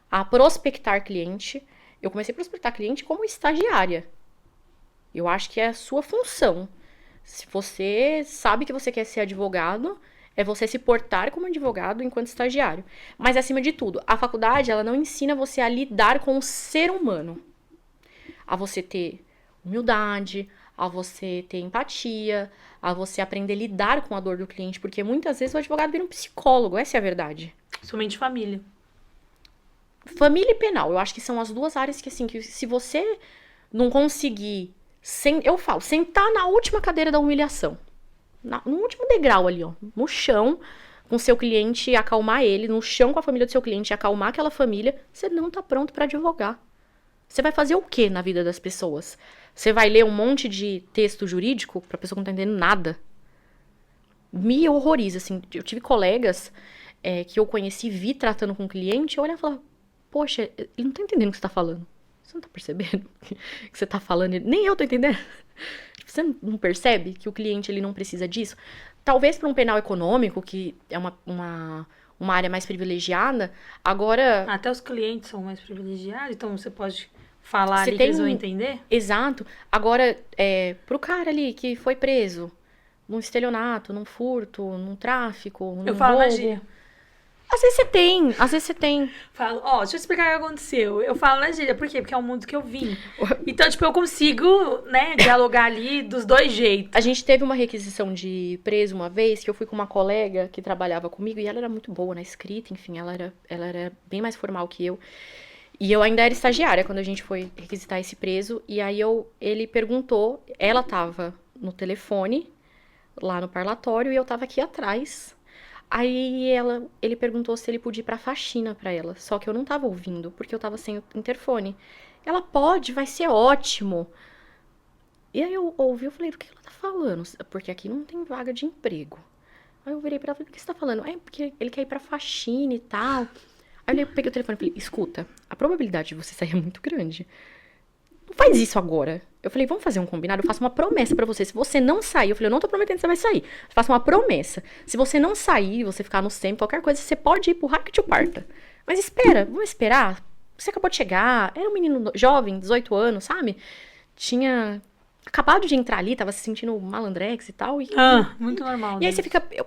S4: a prospectar cliente. Eu comecei a prospectar cliente como estagiária. Eu acho que é a sua função. Se você sabe que você quer ser advogado, é você se portar como advogado enquanto estagiário. Mas, acima de tudo, a faculdade, ela não ensina você a lidar com o ser humano. A você ter humildade, a você ter empatia, a você aprender a lidar com a dor do cliente. Porque muitas vezes o advogado vira um psicólogo, essa é a verdade.
S3: Somente família.
S4: Família e penal, eu acho que são as duas áreas que, assim, que se você não conseguir, eu falo, sentar na última cadeira da humilhação, no último degrau ali, ó, no chão, com o seu cliente, acalmar ele, no chão com a família do seu cliente, acalmar aquela família, você não tá pronto para advogar. Você vai fazer o quê na vida das pessoas? Você vai ler um monte de texto jurídico pra pessoa que não tá entendendo nada? Me horroriza, assim. Eu tive colegas que eu conheci, vi tratando com um cliente, eu olhava e falava, poxa, ele não tá entendendo o que você tá falando. Você não tá percebendo o que você tá falando? Nem eu tô entendendo. Você não percebe que o cliente ele não precisa disso? Talvez para um penal econômico, que é uma área mais privilegiada, agora...
S3: Até os clientes são mais privilegiados, então você pode falar
S4: você
S3: ali que eles vão entender?
S4: Exato. Agora, pro cara ali que foi preso num estelionato, num furto, num tráfico, num
S3: Eu falo na
S4: roubo...
S3: gíria.
S4: Às vezes você tem.
S3: Falo, deixa eu explicar o que aconteceu. Eu falo na gíria, por quê? Porque é o mundo que eu vim. Então, tipo, eu consigo, né, dialogar ali dos dois jeitos.
S4: A gente teve uma requisição de preso uma vez, que eu fui com uma colega que trabalhava comigo, e ela era muito boa na escrita, enfim, ela era bem mais formal que eu. E eu ainda era estagiária quando a gente foi requisitar esse preso, e aí ele perguntou, ela tava no telefone, lá no parlatório, e eu tava aqui atrás. Aí ele perguntou se ele podia ir pra faxina pra ela, só que eu não tava ouvindo, porque eu tava sem o interfone. Ela, pode, vai ser ótimo. E aí eu ouvi, eu falei, do que ela tá falando? Porque aqui não tem vaga de emprego. Aí eu virei pra ela e falei, do que você tá falando? É porque ele quer ir pra faxina e tal. Aí eu peguei o telefone e falei, escuta, a probabilidade de você sair é muito grande. Não faz isso agora. Eu falei, vamos fazer um combinado? Eu faço uma promessa pra você. Se você não sair, eu falei, eu não tô prometendo que você vai sair. Eu faço uma promessa. Se você não sair, você ficar no SEM, qualquer coisa, você pode ir pro raio que te parta. Mas espera, vamos esperar. Você acabou de chegar, era um menino jovem, 18 anos, sabe? Tinha acabado de entrar ali, tava se sentindo malandrex e tal.
S3: Muito normal.
S4: E aí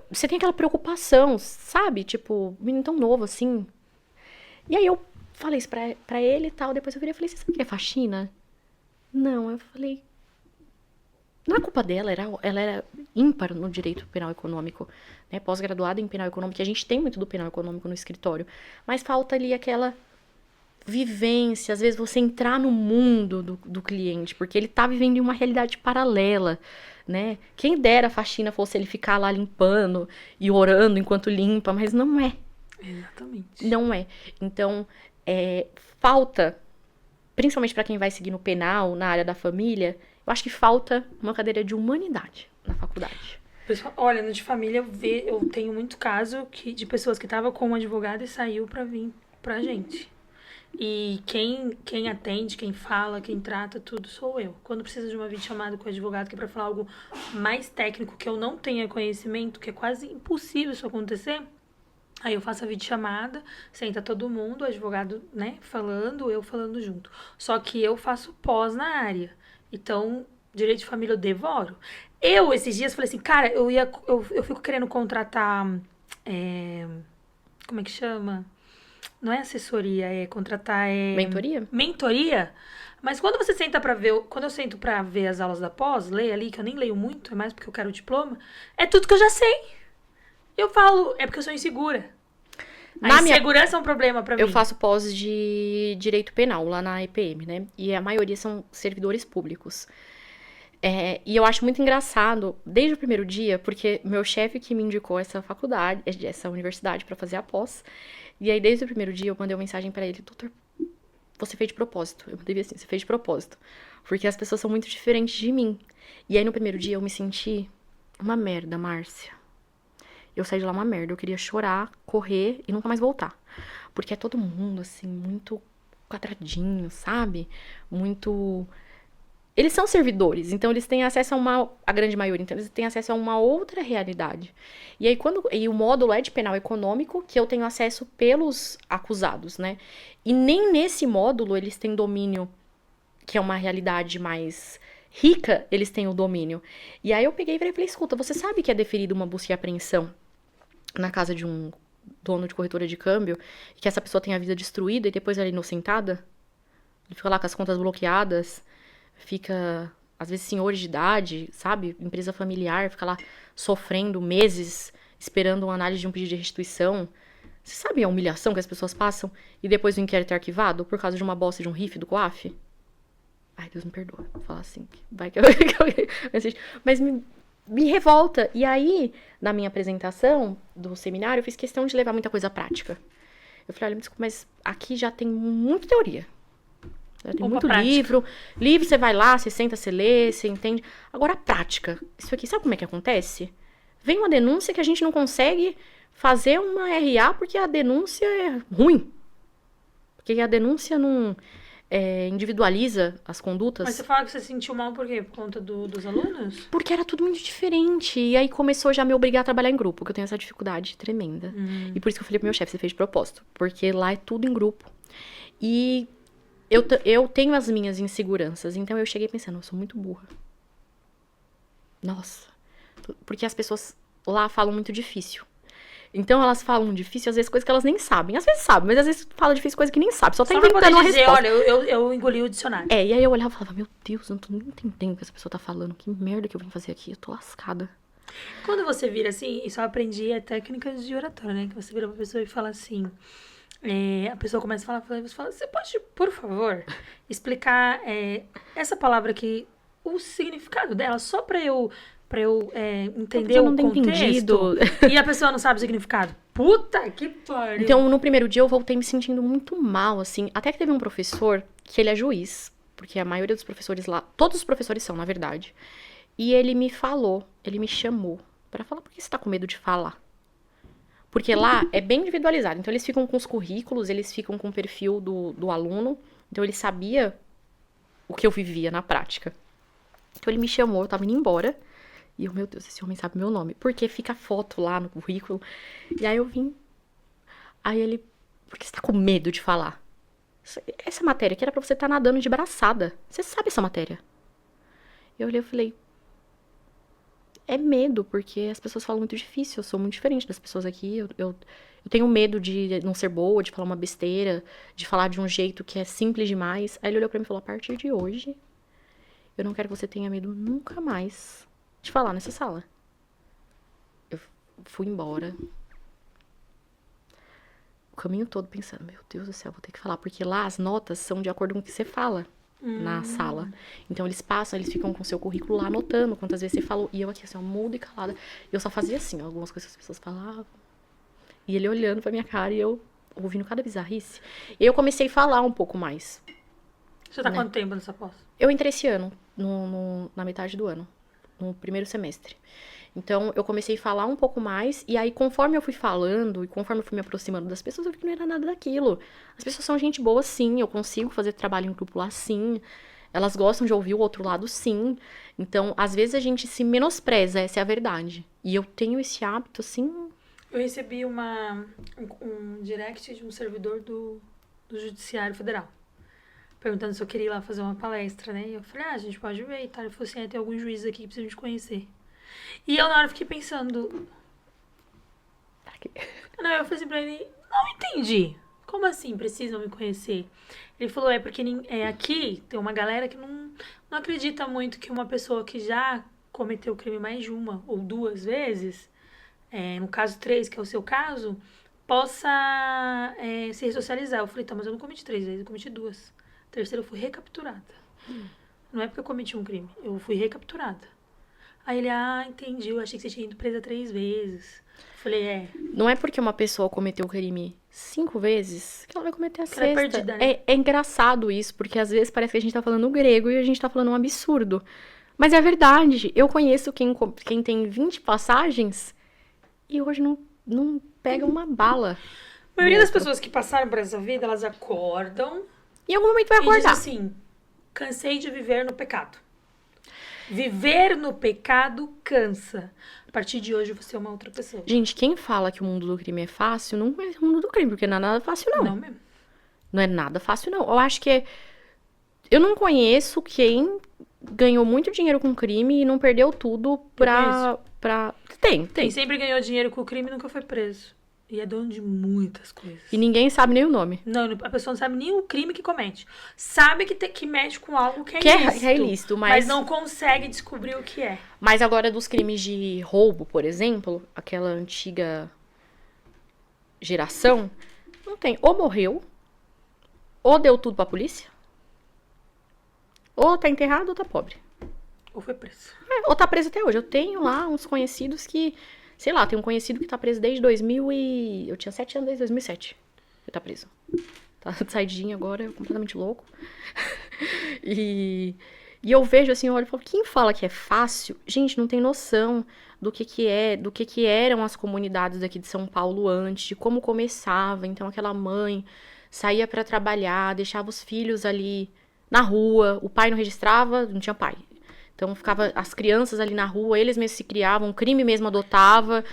S4: você tem aquela preocupação, sabe? Tipo, menino tão novo assim. E aí eu falei isso pra ele e tal. Depois eu virei e falei, você sabe o que é faxina? Não, eu falei... Não é culpa dela, ela era ímpar no direito penal econômico, né? Pós-graduada em penal econômico, que a gente tem muito do penal econômico no escritório. Mas falta ali aquela vivência, às vezes você entrar no mundo do cliente, porque ele tá vivendo em uma realidade paralela, né? Quem dera a faxina fosse ele ficar lá limpando e orando enquanto limpa, mas não é.
S3: Exatamente.
S4: Não é. Então, falta... Principalmente para quem vai seguir no penal, na área da família, eu acho que falta uma cadeira de humanidade na faculdade.
S3: Pessoal, olha, no de família, eu tenho muito caso de pessoas que estavam com um advogado e saiu pra vir pra gente. E quem atende, quem fala, quem trata, tudo sou eu. Quando precisa de uma videochamada com o advogado, que é pra falar algo mais técnico, que eu não tenha conhecimento, que é quase impossível isso acontecer... Aí eu faço a videochamada, senta todo mundo, o advogado, né, falando, eu falando junto. Só que eu faço pós na área. Então, direito de família eu devoro. Esses dias, falei assim, cara, eu fico querendo contratar, como é que chama? Não é assessoria, é contratar...
S4: Mentoria?
S3: Mentoria. Mas quando você senta pra ver, quando eu sento pra ver as aulas da pós, leio ali, que eu nem leio muito, é mais porque eu quero o diploma, é tudo que eu já sei. Eu falo, é porque eu sou insegura.
S4: Na
S3: A
S4: minha-
S3: insegurança é um problema pra mim.
S4: Eu faço pós de direito penal lá na EPM, né? E a maioria são servidores públicos. E eu acho muito engraçado, desde o primeiro dia, porque meu chefe que me indicou essa faculdade, essa universidade pra fazer a pós. E aí, desde o primeiro dia, eu mandei uma mensagem pra ele: doutor, você fez de propósito. Eu mandei assim: você fez de propósito. Porque as pessoas são muito diferentes de mim. E aí, no primeiro dia, eu me senti uma merda, Márcia. Eu saí de lá uma merda. Eu queria chorar, correr e nunca mais voltar. Porque é todo mundo, assim, muito quadradinho, sabe? Muito... Eles são servidores, então eles têm acesso a grande maioria, então eles têm acesso a uma outra realidade. E aí e o módulo é de penal econômico, que eu tenho acesso pelos acusados, né? E nem nesse módulo eles têm domínio, que é uma realidade mais rica, eles têm o domínio. E aí eu peguei e falei, escuta, você sabe que é deferida uma busca e apreensão na casa de um dono de corretora de câmbio, e que essa pessoa tem a vida destruída e depois ela é inocentada? Ele fica lá com as contas bloqueadas, fica, às vezes, senhores de idade, sabe? Empresa familiar, fica lá sofrendo meses, esperando uma análise de um pedido de restituição. Você sabe a humilhação que as pessoas passam? E depois o inquérito é arquivado por causa de uma bosta de um RIF do COAF? Ai, Deus me perdoa. Vou falar assim. Vai que eu mas me revolta. E aí, na minha apresentação do seminário, eu fiz questão de levar muita coisa prática. Eu falei, olha, desculpa, mas aqui já tem muita teoria. Já tem muito livro. Livro, você vai lá, você senta, você lê, você entende. Agora, a prática. Isso aqui, sabe como é que acontece? Vem uma denúncia que a gente não consegue fazer uma RA porque a denúncia é ruim. Porque a denúncia não individualiza as condutas.
S3: Mas você fala que você sentiu mal por quê? Por conta dos alunos?
S4: Porque era tudo muito diferente. E aí começou já a me obrigar a trabalhar em grupo, que eu tenho essa dificuldade tremenda. E por isso que eu falei pro meu chefe, você fez de propósito. Porque lá é tudo em grupo. E eu tenho as minhas inseguranças. Então eu cheguei pensando, eu sou muito burra. Nossa. Porque as pessoas lá falam muito difícil. Então elas falam difícil, às vezes, coisas que elas nem sabem. Às vezes sabem, mas às vezes falam difícil coisa que nem sabe. Só tá inventando uma resposta.
S3: Olha, eu engoli o dicionário.
S4: E aí eu olhava e falava, meu Deus, eu não tô nem entendendo o que essa pessoa tá falando. Que merda que eu vim fazer aqui, eu tô lascada.
S3: Quando você vira assim, isso eu aprendi técnicas de oratória, né? Que você vira pra pessoa e fala assim... a pessoa começa a falar, você fala, você pode, por favor, explicar essa palavra aqui, o significado dela, só pra eu entender o contexto. E a pessoa não sabe o significado. Puta que pariu.
S4: Então, no primeiro dia, eu voltei me sentindo muito mal, assim. Até que teve um professor, que ele é juiz, porque a maioria dos professores lá, todos os professores são, na verdade. E ele me chamou pra falar, por que você tá com medo de falar? Porque lá é bem individualizado. Então, eles ficam com os currículos, eles ficam com o perfil do aluno. Então, ele sabia o que eu vivia na prática. Então, ele me chamou, eu tava indo embora. E eu, meu Deus, esse homem sabe meu nome. Porque fica foto lá no currículo. E aí eu vim. Aí ele, por que você tá com medo de falar? Essa matéria aqui era pra você estar nadando de braçada. Você sabe essa matéria? Eu olhei e falei, é medo, porque as pessoas falam muito difícil. Eu sou muito diferente das pessoas aqui. Eu tenho medo de não ser boa, de falar uma besteira, de falar de um jeito que é simples demais. Aí ele olhou pra mim e falou, a partir de hoje, eu não quero que você tenha medo nunca mais de falar nessa sala. Eu fui embora. O caminho todo pensando, meu Deus do céu, vou ter que falar. Porque lá as notas são de acordo com o que você fala na sala. Então eles passam, eles ficam com o seu currículo lá anotando quantas vezes você falou. E eu aqui assim, ó, muda e calada. E eu só fazia assim, ó, algumas coisas que as pessoas falavam. E ele olhando pra minha cara e eu ouvindo cada bizarrice. E eu comecei a falar um pouco mais.
S3: Você tá quanto tempo nessa pós?
S4: Eu entrei esse ano, na metade do ano. No primeiro semestre. Então, eu comecei a falar um pouco mais, e aí, conforme eu fui falando, e conforme eu fui me aproximando das pessoas, eu vi que não era nada daquilo. As pessoas são gente boa, sim, eu consigo fazer trabalho em grupo lá, sim. Elas gostam de ouvir o outro lado, sim. Então, às vezes a gente se menospreza, essa é a verdade. E eu tenho esse hábito, assim...
S3: Eu recebi um direct de um servidor do Judiciário Federal. Perguntando se eu queria ir lá fazer uma palestra, né? E eu falei, a gente pode ver e tal. Ele falou assim, tem alguns juízes aqui que precisam te conhecer. E eu, na hora, fiquei pensando... Não, eu falei assim pra ele, não entendi. Como assim, precisam me conhecer? Ele falou, porque aqui tem uma galera que não acredita muito que uma pessoa que já cometeu crime mais de uma ou duas vezes no caso 3, que é o seu caso, possa se ressocializar. Eu falei, tá, mas eu não cometi 3 vezes, eu cometi 2. A terceira eu fui recapturada. Não é porque eu cometi um crime, eu fui recapturada. Aí ele, entendi, eu achei que você tinha ido presa 3 vezes. Eu falei,
S4: Não é porque uma pessoa cometeu o crime 5 vezes que ela vai cometer a
S3: Que ela é
S4: sexta.
S3: perdida, né?
S4: É engraçado isso, porque às vezes parece que a gente tá falando grego e a gente tá falando um absurdo. Mas é verdade. Eu conheço quem tem 20 passagens e hoje não pega uma bala.
S3: A maioria das pessoas que passaram por essa vida, elas acordam
S4: Em algum momento vai
S3: e dizem
S4: acordar.
S3: assim, cansei de viver no pecado. Viver no pecado cansa. A partir de hoje você é uma outra pessoa.
S4: Gente, quem fala que o mundo do crime é fácil, não conhece o mundo do crime, porque não é nada fácil, não.
S3: Não mesmo.
S4: Não é nada fácil, não. Eu acho que eu não conheço quem ganhou muito dinheiro com crime e não perdeu tudo pra... Tem.
S3: Quem sempre ganhou dinheiro com o crime nunca foi preso. E é dono de muitas coisas.
S4: E ninguém sabe nem o nome.
S3: Não, a pessoa não sabe nem o crime que comete. Sabe que mexe com algo que é ilícito.
S4: Que é ilícito,
S3: mas não consegue descobrir o que é.
S4: Mas agora dos crimes de roubo, por exemplo, aquela antiga geração, não tem. Ou morreu, ou deu tudo pra polícia, ou tá enterrado ou tá pobre.
S3: Ou foi preso.
S4: Ou tá preso até hoje. Eu tenho lá uns conhecidos que... Sei lá, tem um conhecido que tá preso desde 2000 e... Eu tinha 7 anos desde 2007. Ele tá preso. Tá de saidinha agora, completamente louco. E eu vejo assim, eu olho e falo, quem fala que é fácil, gente, não tem noção do que eram as comunidades daqui de São Paulo antes, de como começava. Então aquela mãe saía pra trabalhar, deixava os filhos ali na rua, o pai não registrava, não tinha pai. Então ficava as crianças ali na rua, eles mesmos se criavam, o crime mesmo adotava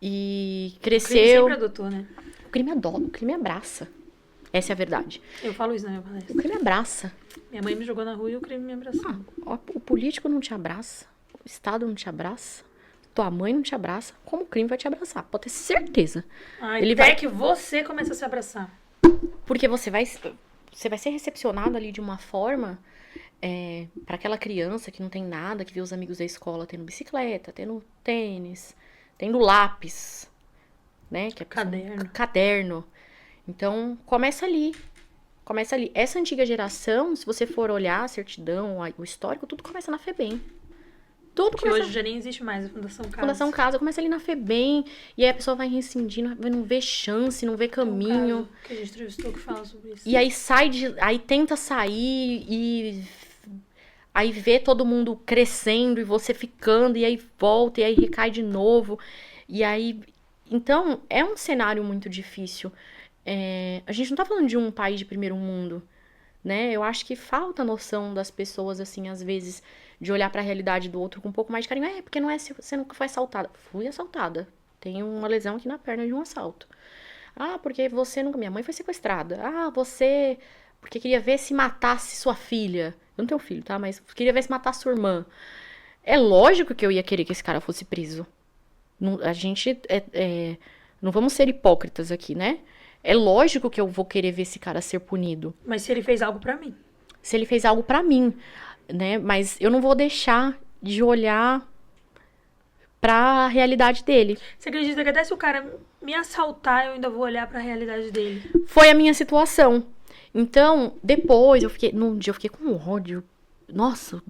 S4: e cresceu.
S3: O crime sempre adotou, né?
S4: O crime adota, o crime abraça. Essa é a verdade.
S3: Eu falo isso na minha palestra.
S4: O crime abraça.
S3: Minha mãe me jogou na rua e o crime me abraçou.
S4: O político não te abraça, o Estado não te abraça, tua mãe não te abraça, como o crime vai te abraçar? Pode ter certeza.
S3: Ele até que você começa a se abraçar.
S4: Porque você vai ser recepcionado ali de uma forma... para aquela criança que não tem nada, que vê os amigos da escola tendo bicicleta, tendo tênis, tendo lápis, né? Que é caderno. Então, começa ali. Essa antiga geração, se você for olhar a certidão, o histórico, tudo começa na FEBEM. Tudo
S3: que
S4: começa...
S3: hoje já nem existe mais a Fundação Casa.
S4: Fundação Casa começa ali na FEBEM, e aí a pessoa vai rescindindo, não vê chance, não vê caminho.
S3: Um caso que a gente entrevistou que fala sobre isso.
S4: E aí aí tenta sair e... Aí vê todo mundo crescendo e você ficando, e aí volta, e aí recai de novo. E aí... Então, é um cenário muito difícil. A gente não tá falando de um país de primeiro mundo, né? Eu acho que falta noção das pessoas, assim, às vezes, de olhar pra realidade do outro com um pouco mais de carinho. Porque você nunca foi assaltada. Fui assaltada. Tenho uma lesão aqui na perna de um assalto. Porque você nunca... Minha mãe foi sequestrada. você... Porque queria ver se matasse sua filha. Eu não tenho filho, tá? Mas queria ver se matasse sua irmã. É lógico que eu ia querer que esse cara fosse preso. A gente... não vamos ser hipócritas aqui, né? É lógico que eu vou querer ver esse cara ser punido.
S3: Mas se ele fez algo pra mim.
S4: Se ele fez algo pra mim, né? Mas eu não vou deixar de olhar pra realidade dele.
S3: Você acredita que até se o cara me assaltar, eu ainda vou olhar pra realidade dele?
S4: Foi a minha situação. Então, depois, num dia eu fiquei com ódio. Nossa,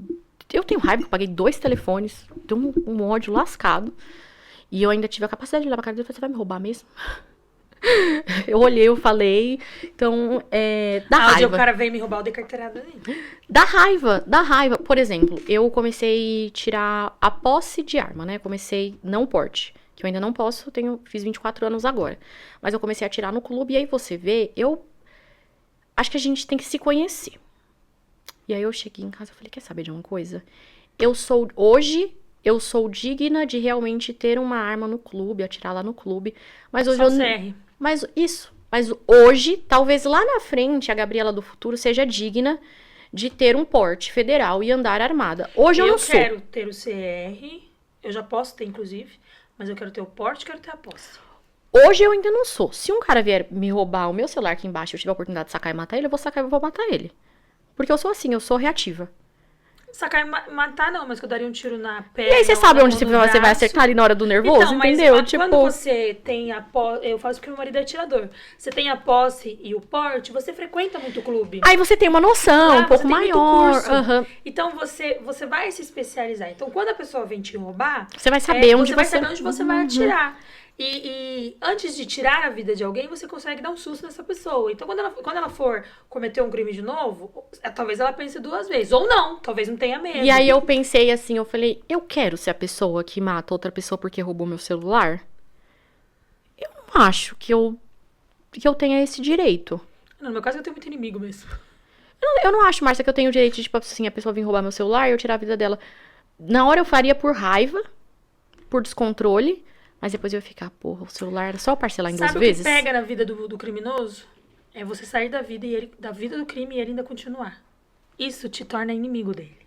S4: eu tenho raiva que eu paguei 2 telefones. Tenho um ódio lascado. E eu ainda tive a capacidade de olhar pra cara dele e falei, você vai me roubar mesmo? Eu olhei, eu falei. Então, dá raiva.
S3: Onde o cara veio me roubar, eu dei carteirada nele.
S4: Dá raiva. Por exemplo, eu comecei a tirar a posse de arma, né? Comecei, não porte. Que eu ainda não posso, fiz 24 anos agora. Mas eu comecei a tirar no clube, e aí você vê, acho que a gente tem que se conhecer. E aí eu cheguei em casa e falei, quer saber de uma coisa? Hoje eu sou digna de realmente ter uma arma no clube, atirar lá no clube. Mas hoje Mas hoje, talvez lá na frente, a Gabriela do futuro seja digna de ter um porte federal e andar armada. Hoje eu não sou.
S3: Eu quero ter o CR, eu já posso ter, inclusive, mas eu quero ter o porte, quero ter a posse.
S4: Hoje eu ainda não sou. Se um cara vier me roubar o meu celular aqui embaixo e eu tiver a oportunidade de sacar e matar ele, eu vou sacar e vou matar ele. Porque eu sou assim, eu sou reativa.
S3: Sacar e matar não, mas que eu daria um tiro na
S2: E
S3: perna.
S2: aí você
S3: ou
S2: sabe
S3: na
S2: onde
S3: mão,
S2: você
S3: no
S2: vai
S3: braço.
S2: acertar ali na hora do nervoso,
S3: Então, mas
S2: entendeu?
S3: quando você tem a posse... Eu faço porque meu marido é atirador. Você tem a posse e o porte, você frequenta muito clube.
S2: Aí você tem uma noção um pouco
S3: você tem muito
S2: maior.
S3: curso.
S2: Aham.
S3: Então, você vai se especializar. Então, quando a pessoa vem te roubar...
S2: Você vai saber onde
S3: você vai
S2: você...
S3: saber onde você vai atirar. E antes de tirar a vida de alguém, você consegue dar um susto nessa pessoa. Então, quando ela for cometer um crime de novo, talvez ela pense 2 vezes. Ou não, talvez não tenha medo.
S4: E aí eu pensei assim, eu falei, eu quero ser a pessoa que mata outra pessoa porque roubou meu celular? Eu não acho que eu tenha esse direito.
S3: No meu caso, eu tenho muito inimigo mesmo.
S4: Eu não acho, Márcia, que eu tenho o direito de, tipo assim, a pessoa vir roubar meu celular e eu tirar a vida dela. Na hora eu faria por raiva, por descontrole, mas depois eu ia ficar, porra, o celular era só parcelar em 2 vezes?
S3: Sabe o que pega na vida do criminoso? É você sair da vida da vida do crime e ele ainda continuar. Isso te torna inimigo dele.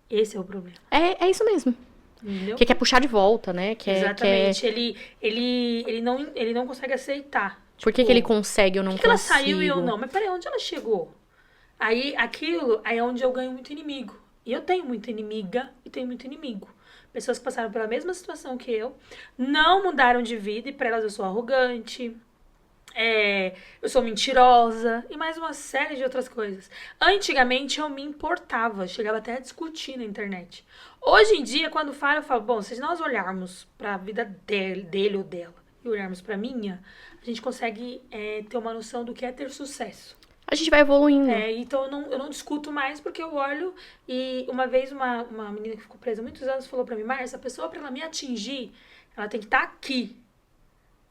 S3: Esse é o problema.
S4: É isso mesmo.
S3: Entendeu?
S4: Que quer puxar de volta, né?
S3: Exatamente. Ele não consegue aceitar.
S4: Por que ele consegue ou não
S3: Por que ela
S4: consigo?
S3: saiu e eu não? Mas peraí, onde ela chegou? Aí é onde eu ganho muito inimigo. E eu tenho muita inimiga e tenho muito inimigo. Pessoas que passaram pela mesma situação que eu, não mudaram de vida e pra elas eu sou arrogante, eu sou mentirosa e mais uma série de outras coisas. Antigamente eu me importava, chegava até a discutir na internet. Hoje em dia, quando falo, eu falo, bom, se nós olharmos pra vida dele ou dela e olharmos pra minha, a gente consegue ter uma noção do que é ter sucesso.
S4: A gente vai evoluindo.
S3: Então eu não discuto mais porque eu olho e uma vez uma menina que ficou presa há muitos anos falou pra mim, Márcia, essa pessoa pra ela me atingir, ela tem que estar aqui.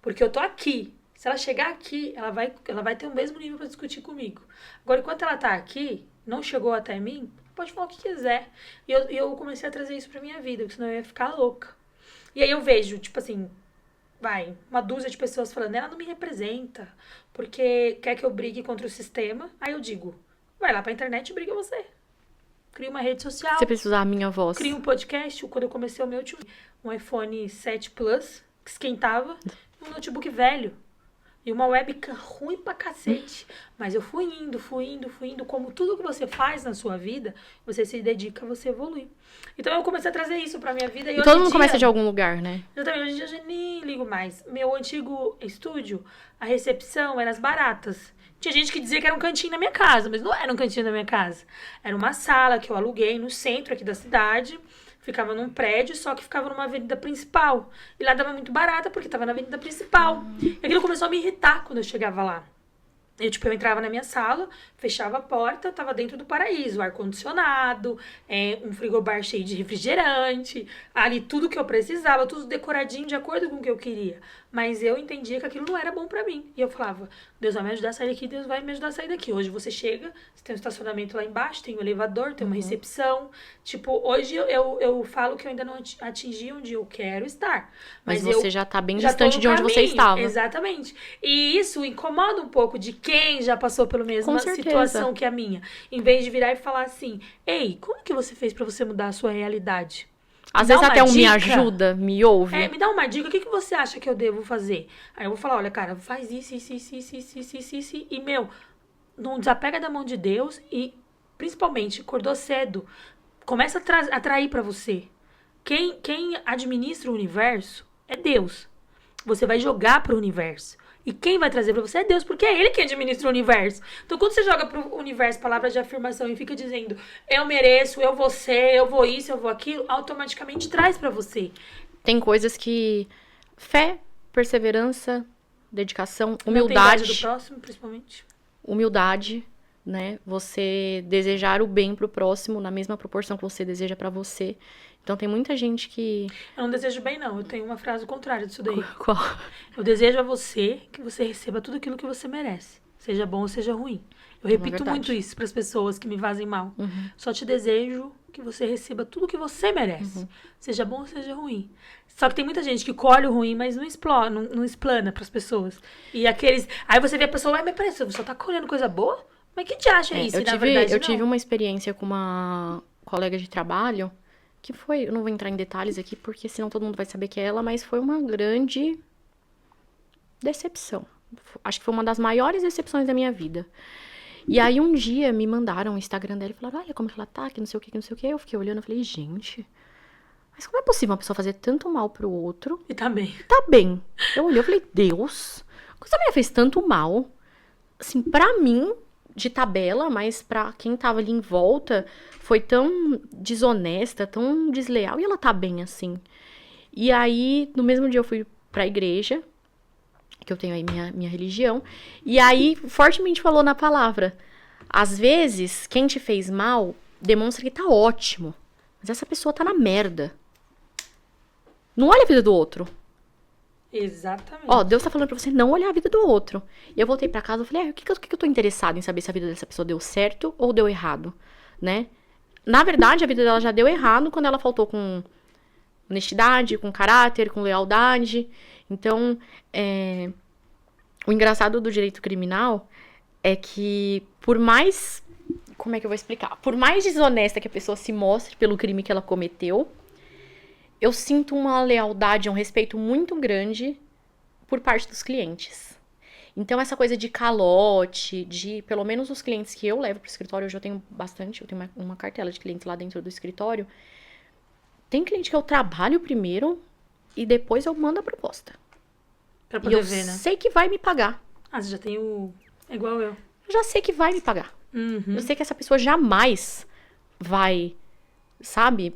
S3: Porque eu tô aqui. Se ela chegar aqui, ela vai ter o mesmo nível pra discutir comigo. Agora, enquanto ela tá aqui, não chegou até mim, pode falar o que quiser. E eu comecei a trazer isso pra minha vida, porque senão eu ia ficar louca. E aí eu vejo, tipo assim, uma dúzia de pessoas falando, ela não me representa, porque quer que eu brigue contra o sistema. Aí eu digo, vai lá pra internet e briga você. Cria uma rede social.
S4: Você precisa usar a minha voz.
S3: Cria um podcast. Quando eu comecei o meu, tinha um iPhone 7 Plus, que esquentava, um notebook velho. E uma webcam ruim pra cacete. Mas eu fui indo. Como tudo que você faz na sua vida, você se dedica, você evolui. Então eu comecei a trazer isso pra minha vida.
S4: E todo mundo começa de algum lugar, né?
S3: Exatamente. Hoje em dia eu já nem ligo mais. Meu antigo estúdio, a recepção era as baratas. Tinha gente que dizia que era um cantinho na minha casa, mas não era um cantinho na minha casa. Era uma sala que eu aluguei no centro aqui da cidade. Ficava num prédio, só que ficava numa avenida principal. E lá dava muito barata, porque tava na avenida principal. E aquilo começou a me irritar quando eu chegava lá. Eu entrava na minha sala, fechava a porta, eu tava dentro do paraíso. Ar-condicionado, um frigobar cheio de refrigerante. Ali tudo que eu precisava, tudo decoradinho de acordo com o que eu queria. Mas eu entendia que aquilo não era bom pra mim. E eu falava, Deus vai me ajudar a sair daqui, Deus vai me ajudar a sair daqui. Hoje você chega, você tem um estacionamento lá embaixo, tem um elevador, tem uma recepção. Tipo, hoje eu falo que eu ainda não atingi onde eu quero estar.
S4: Mas você já tá bem
S3: já tô
S4: distante
S3: no
S4: de onde você
S3: caminho.
S4: estava.
S3: Exatamente. E isso incomoda um pouco de quem já passou pela mesma situação que a minha. Em vez de virar e falar assim, ei, como que você fez pra você mudar a sua realidade?
S4: Às vezes até me ajuda, me ouve.
S3: Me dá uma dica, o que você acha que eu devo fazer? Aí eu vou falar, olha, cara, faz isso, e, meu, não desapega da mão de Deus e, principalmente, acordou cedo, começa a atrair pra você. Quem administra o universo é Deus. Você vai jogar pro universo. E quem vai trazer pra você é Deus, porque é Ele que administra o universo. Então, quando você joga pro universo palavras de afirmação e fica dizendo, eu mereço, eu vou ser, eu vou isso, eu vou aquilo, automaticamente traz pra você.
S4: Tem coisas que... Fé, perseverança, dedicação,
S3: Humildade
S4: humildade.
S3: do próximo, principalmente.
S4: Humildade, né? Você desejar o bem pro próximo na mesma proporção que você deseja pra você. Então, tem muita gente que...
S3: Eu não desejo bem, não. Eu tenho uma frase contrária disso daí.
S4: Qual?
S3: Eu desejo a você que você receba tudo aquilo que você merece. Seja bom ou seja ruim. Eu repito muito isso para as pessoas que me fazem mal. Só te desejo que você receba tudo que você merece. Seja bom ou seja ruim. Só que tem muita gente que colhe o ruim, mas não explana para as pessoas. E aqueles... Aí você vê a pessoa, mas peraí, você só tá colhendo coisa boa? Mas que te acha isso?
S4: Eu tive uma experiência com uma colega de trabalho... que foi, eu não vou entrar em detalhes aqui, porque senão todo mundo vai saber que é ela, mas foi uma grande decepção. Acho que foi uma das maiores decepções da minha vida. E aí um dia me mandaram o Instagram dela e falaram, olha como que ela tá, que não sei o que, que não sei o que. Eu fiquei olhando e falei, gente, mas como é possível uma pessoa fazer tanto mal pro outro?
S3: E tá bem.
S4: Tá bem. Eu olhei e falei, Deus, essa mulher fez tanto mal. Assim, pra mim, de tabela, mas pra quem tava ali em volta, foi tão desonesta, tão desleal. E ela tá bem, assim. E aí, no mesmo dia eu fui pra igreja, que eu tenho aí minha religião. E aí, fortemente falou na palavra. Às vezes, quem te fez mal demonstra que tá ótimo. Mas essa pessoa tá na merda. Não olha a vida do outro.
S3: Exatamente.
S4: Ó, Deus tá falando pra você não olhar a vida do outro. E eu voltei pra casa e falei, o que eu tô interessada em saber se a vida dessa pessoa deu certo ou deu errado, né? Na verdade, a vida dela já deu errado quando ela faltou com honestidade, com caráter, com lealdade. Então, o engraçado do direito criminal é que por mais... Como é que eu vou explicar? Por mais desonesta que a pessoa se mostre pelo crime que ela cometeu, eu sinto uma lealdade, um respeito muito grande por parte dos clientes. Então, essa coisa de calote, de pelo menos os clientes que eu levo pro escritório, hoje eu tenho bastante, eu tenho uma cartela de clientes lá dentro do escritório. Tem cliente que eu trabalho primeiro e depois eu mando a proposta.
S3: Pra
S4: E
S3: poder
S4: eu
S3: ver, né?
S4: sei que vai me pagar.
S3: Ah, você já tem o... É igual eu.
S4: Eu já sei que vai me pagar.
S3: Uhum.
S4: Eu sei que essa pessoa jamais vai, sabe,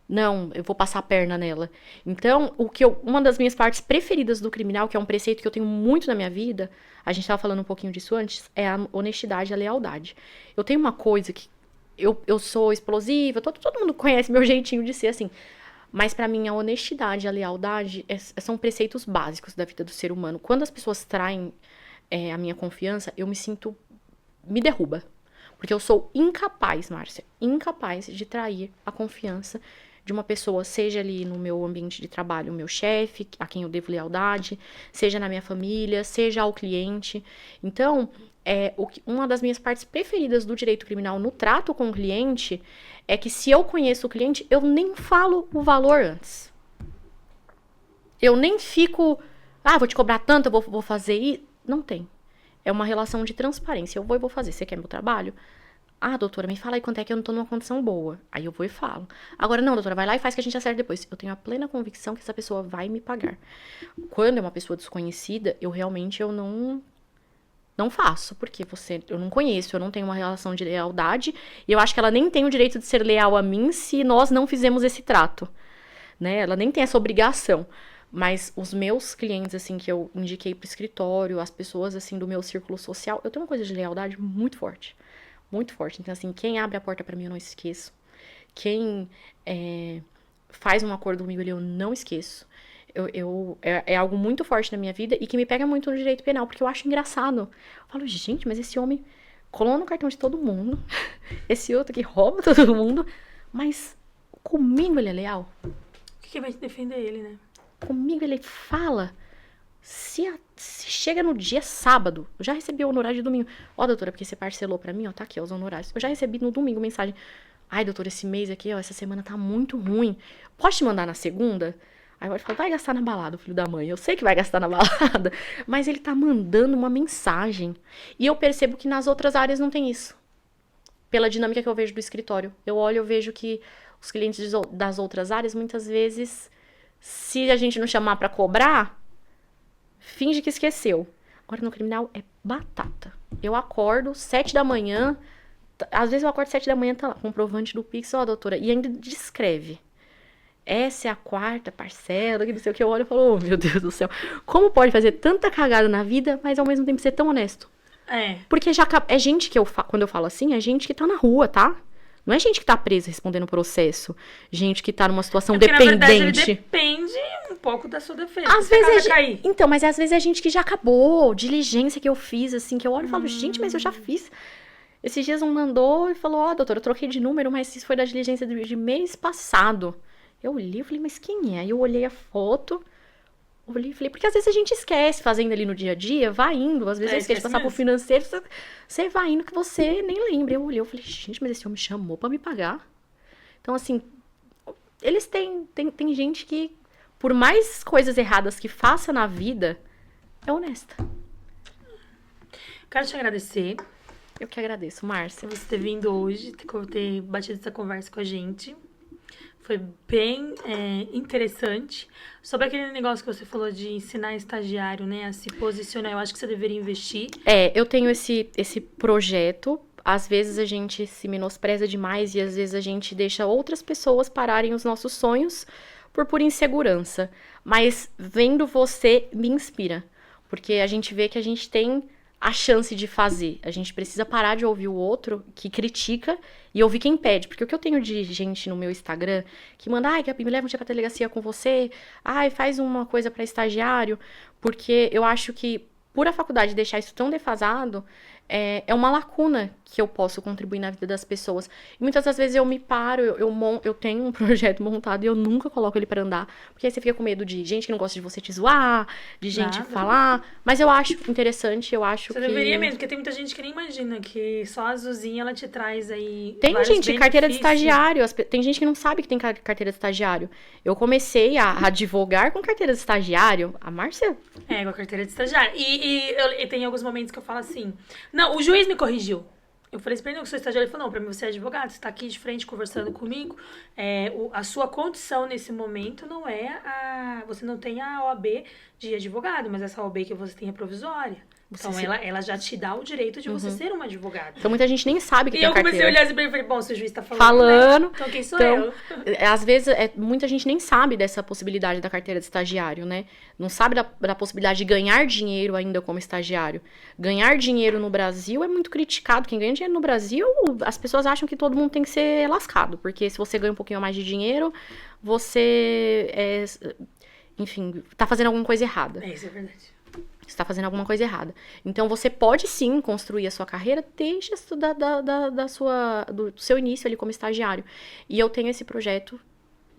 S4: Não, eu vou passar a perna nela. Então, uma das minhas partes preferidas do criminal, que é um preceito que eu tenho muito na minha vida, a gente tava falando um pouquinho disso antes, é a honestidade e a lealdade. Eu tenho uma coisa que eu sou explosiva, todo mundo conhece meu jeitinho de ser assim. Mas pra mim, a honestidade e a lealdade são preceitos básicos da vida do ser humano. Quando as pessoas traem a minha confiança, eu me derruba. Porque eu sou incapaz, Márcia, incapaz de trair a confiança de uma pessoa, seja ali no meu ambiente de trabalho, o meu chefe, a quem eu devo lealdade, seja na minha família, seja ao cliente. Então, uma das minhas partes preferidas do direito criminal no trato com o cliente é que se eu conheço o cliente, eu nem falo o valor antes. Eu nem fico, vou te cobrar tanto, eu vou fazer isso. Não tem. É uma relação de transparência. Eu vou fazer. Você quer meu trabalho? Ah, doutora, me fala aí quanto é que eu não tô numa condição boa. Aí eu vou e falo. Agora, não, doutora, vai lá e faz que a gente acerta depois. Eu tenho a plena convicção que essa pessoa vai me pagar. Quando é uma pessoa desconhecida, eu realmente não faço. Porque eu não conheço, eu não tenho uma relação de lealdade. E eu acho que ela nem tem o direito de ser leal a mim se nós não fizemos esse trato. Né? Ela nem tem essa obrigação. Mas os meus clientes, assim, que eu indiquei pro escritório, as pessoas, assim, do meu círculo social, eu tenho uma coisa de lealdade muito forte. Muito forte. Então, assim, quem abre a porta pra mim, eu não esqueço. Quem faz um acordo comigo ali, eu não esqueço. É algo muito forte na minha vida e que me pega muito no direito penal, porque eu acho engraçado. Eu falo, gente, mas esse homem colou no cartão de todo mundo. Esse outro que rouba todo mundo. Mas comigo ele é leal.
S3: O que vai defender ele, né?
S4: Comigo ele fala. Se chega no dia sábado, eu já recebi o honorário de domingo. Ó, doutora, porque você parcelou pra mim, ó, tá aqui, ó, os honorários. Eu já recebi no domingo mensagem. Ai, doutora, esse mês aqui, ó, essa semana tá muito ruim. Pode te mandar na segunda? Aí eu falo, vai gastar na balada, o filho da mãe. Eu sei que vai gastar na balada. Mas ele tá mandando uma mensagem. E eu percebo que nas outras áreas não tem isso. Pela dinâmica que eu vejo do escritório. Eu olho, eu vejo que os clientes das outras áreas, muitas vezes, se a gente não chamar pra cobrar, finge que esqueceu. Agora, no criminal, é batata. Eu acordo 7 da manhã, às vezes eu acordo 7 da manhã, tá lá, comprovante do Pix, ó, doutora, e ainda descreve. Essa é a 4ª parcela, que não sei o que. Eu olho e falo, oh, meu Deus do céu. Como pode fazer tanta cagada na vida, mas ao mesmo tempo ser tão honesto? Porque é gente que quando eu falo assim, é gente que tá na rua, tá? Não é gente que tá presa respondendo processo. Gente que tá numa situação dependente. Na verdade, ele
S3: depende um pouco da sua defesa.
S4: Às vezes Então, mas às vezes é gente que já acabou. Diligência que eu fiz, assim, que eu olho e falo, gente, mas eu já fiz. Esses dias um mandou e falou, ó, doutora, eu troquei de número, mas isso foi da diligência de mês passado. Eu olhei e falei, mas quem é? Aí eu olhei a foto, olhei e falei, porque às vezes a gente esquece, fazendo ali no dia a dia, vai indo, às vezes eu esqueço de passar por financeiro, você vai indo que você nem lembra. Eu olhei, eu falei, gente, mas esse homem chamou pra me pagar. Então, assim, eles têm gente que, por mais coisas erradas que faça na vida, é honesta.
S3: Quero te agradecer
S4: Eu que agradeço, Márcia.
S3: por você ter vindo hoje, ter batido essa conversa com a gente. Foi bem interessante. Sobre aquele negócio que você falou de ensinar estagiário, né, a se posicionar, eu acho que você deveria investir.
S4: Eu tenho esse projeto. Às vezes a gente se menospreza demais e às vezes a gente deixa outras pessoas pararem os nossos sonhos por pura insegurança. Mas vendo você me inspira, porque a gente vê que a gente tem a chance de fazer. A gente precisa parar de ouvir o outro que critica e ouvir quem pede. Porque o que eu tenho de gente no meu Instagram que manda, ai, Gabi, me leva um dia pra delegacia com você, ai, faz uma coisa pra estagiário, porque eu acho que por a faculdade deixar isso tão defasado, é uma lacuna que eu posso contribuir na vida das pessoas. E muitas das vezes eu me paro, eu tenho um projeto montado e eu nunca coloco ele pra andar. Porque aí você fica com medo de gente que não gosta de você te zoar, de gente
S3: Nada.
S4: falar. Mas eu acho interessante, eu acho
S3: Você
S4: que...
S3: deveria mesmo, porque tem muita gente que nem imagina que só a Azulzinha, ela te traz aí
S4: Tem
S3: vários
S4: gente, carteira de
S3: benefícios.
S4: estagiário. Tem gente que não sabe que tem carteira de estagiário. Eu comecei a advogar com carteira de estagiário. A Márcia...
S3: Com a carteira de estagiário. E tem alguns momentos que eu falo assim, não, o juiz me corrigiu. Eu falei assim pra ele, não, que sou estagiário. Ele falou, não, pra mim você é advogado, você tá aqui de frente conversando comigo. A sua condição nesse momento não é você não tem a OAB de advogado, mas essa OAB que você tem é provisória. Então, ela já te dá o direito de você ser uma advogada.
S4: Então muita gente nem sabe que
S3: E
S4: tem
S3: eu comecei a
S4: carteira.
S3: olhar assim pra ele e falei, bom, se o juiz tá falando, né? Então quem sou eu?
S4: Às vezes, muita gente nem sabe dessa possibilidade da carteira de estagiário, né? Não sabe da possibilidade de ganhar dinheiro ainda como estagiário. Ganhar dinheiro no Brasil é muito criticado. Quem ganha dinheiro no Brasil, as pessoas acham que todo mundo tem que ser lascado. Porque se você ganha um pouquinho mais de dinheiro, você, enfim, tá fazendo alguma coisa errada.
S3: Isso é verdade.
S4: Você está fazendo alguma coisa errada. Então, você pode sim construir a sua carreira desde do seu início ali como estagiário. E eu tenho esse projeto,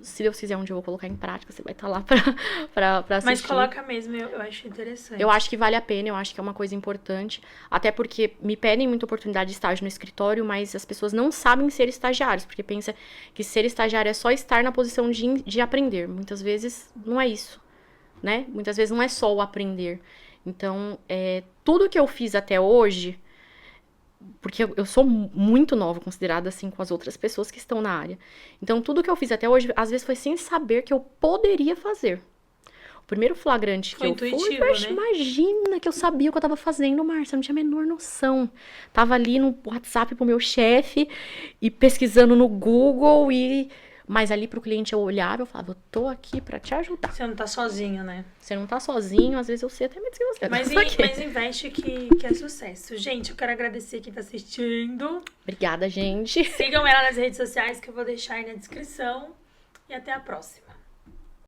S4: se Deus quiser, um dia eu vou colocar em prática, você vai estar lá pra assistir.
S3: Mas coloca mesmo, eu acho interessante.
S4: Eu acho que vale a pena, eu acho que é uma coisa importante. Até porque me pedem muita oportunidade de estágio no escritório, mas as pessoas não sabem ser estagiários, porque pensa que ser estagiário é só estar na posição de aprender. Muitas vezes não é isso, né? Muitas vezes não é só o aprender. Então, tudo que eu fiz até hoje, porque eu sou muito nova, considerada assim, com as outras pessoas que estão na área. Então, tudo que eu fiz até hoje, às vezes foi sem saber que eu poderia fazer. O primeiro flagrante que eu fui,
S3: né?
S4: Imagina que eu sabia o que eu tava fazendo, Márcia, eu não tinha a menor noção. Tava ali no WhatsApp pro meu chefe, e pesquisando no Google, mas ali pro cliente eu olhava, eu falava, eu tô aqui pra te ajudar.
S3: Você não tá sozinho, né?
S4: Você não tá sozinho, às vezes eu sei até menos que você.
S3: Mas investe que é sucesso. Gente, eu quero agradecer quem tá assistindo.
S4: Obrigada, gente.
S3: Sigam ela nas redes sociais que eu vou deixar aí na descrição. E até a próxima.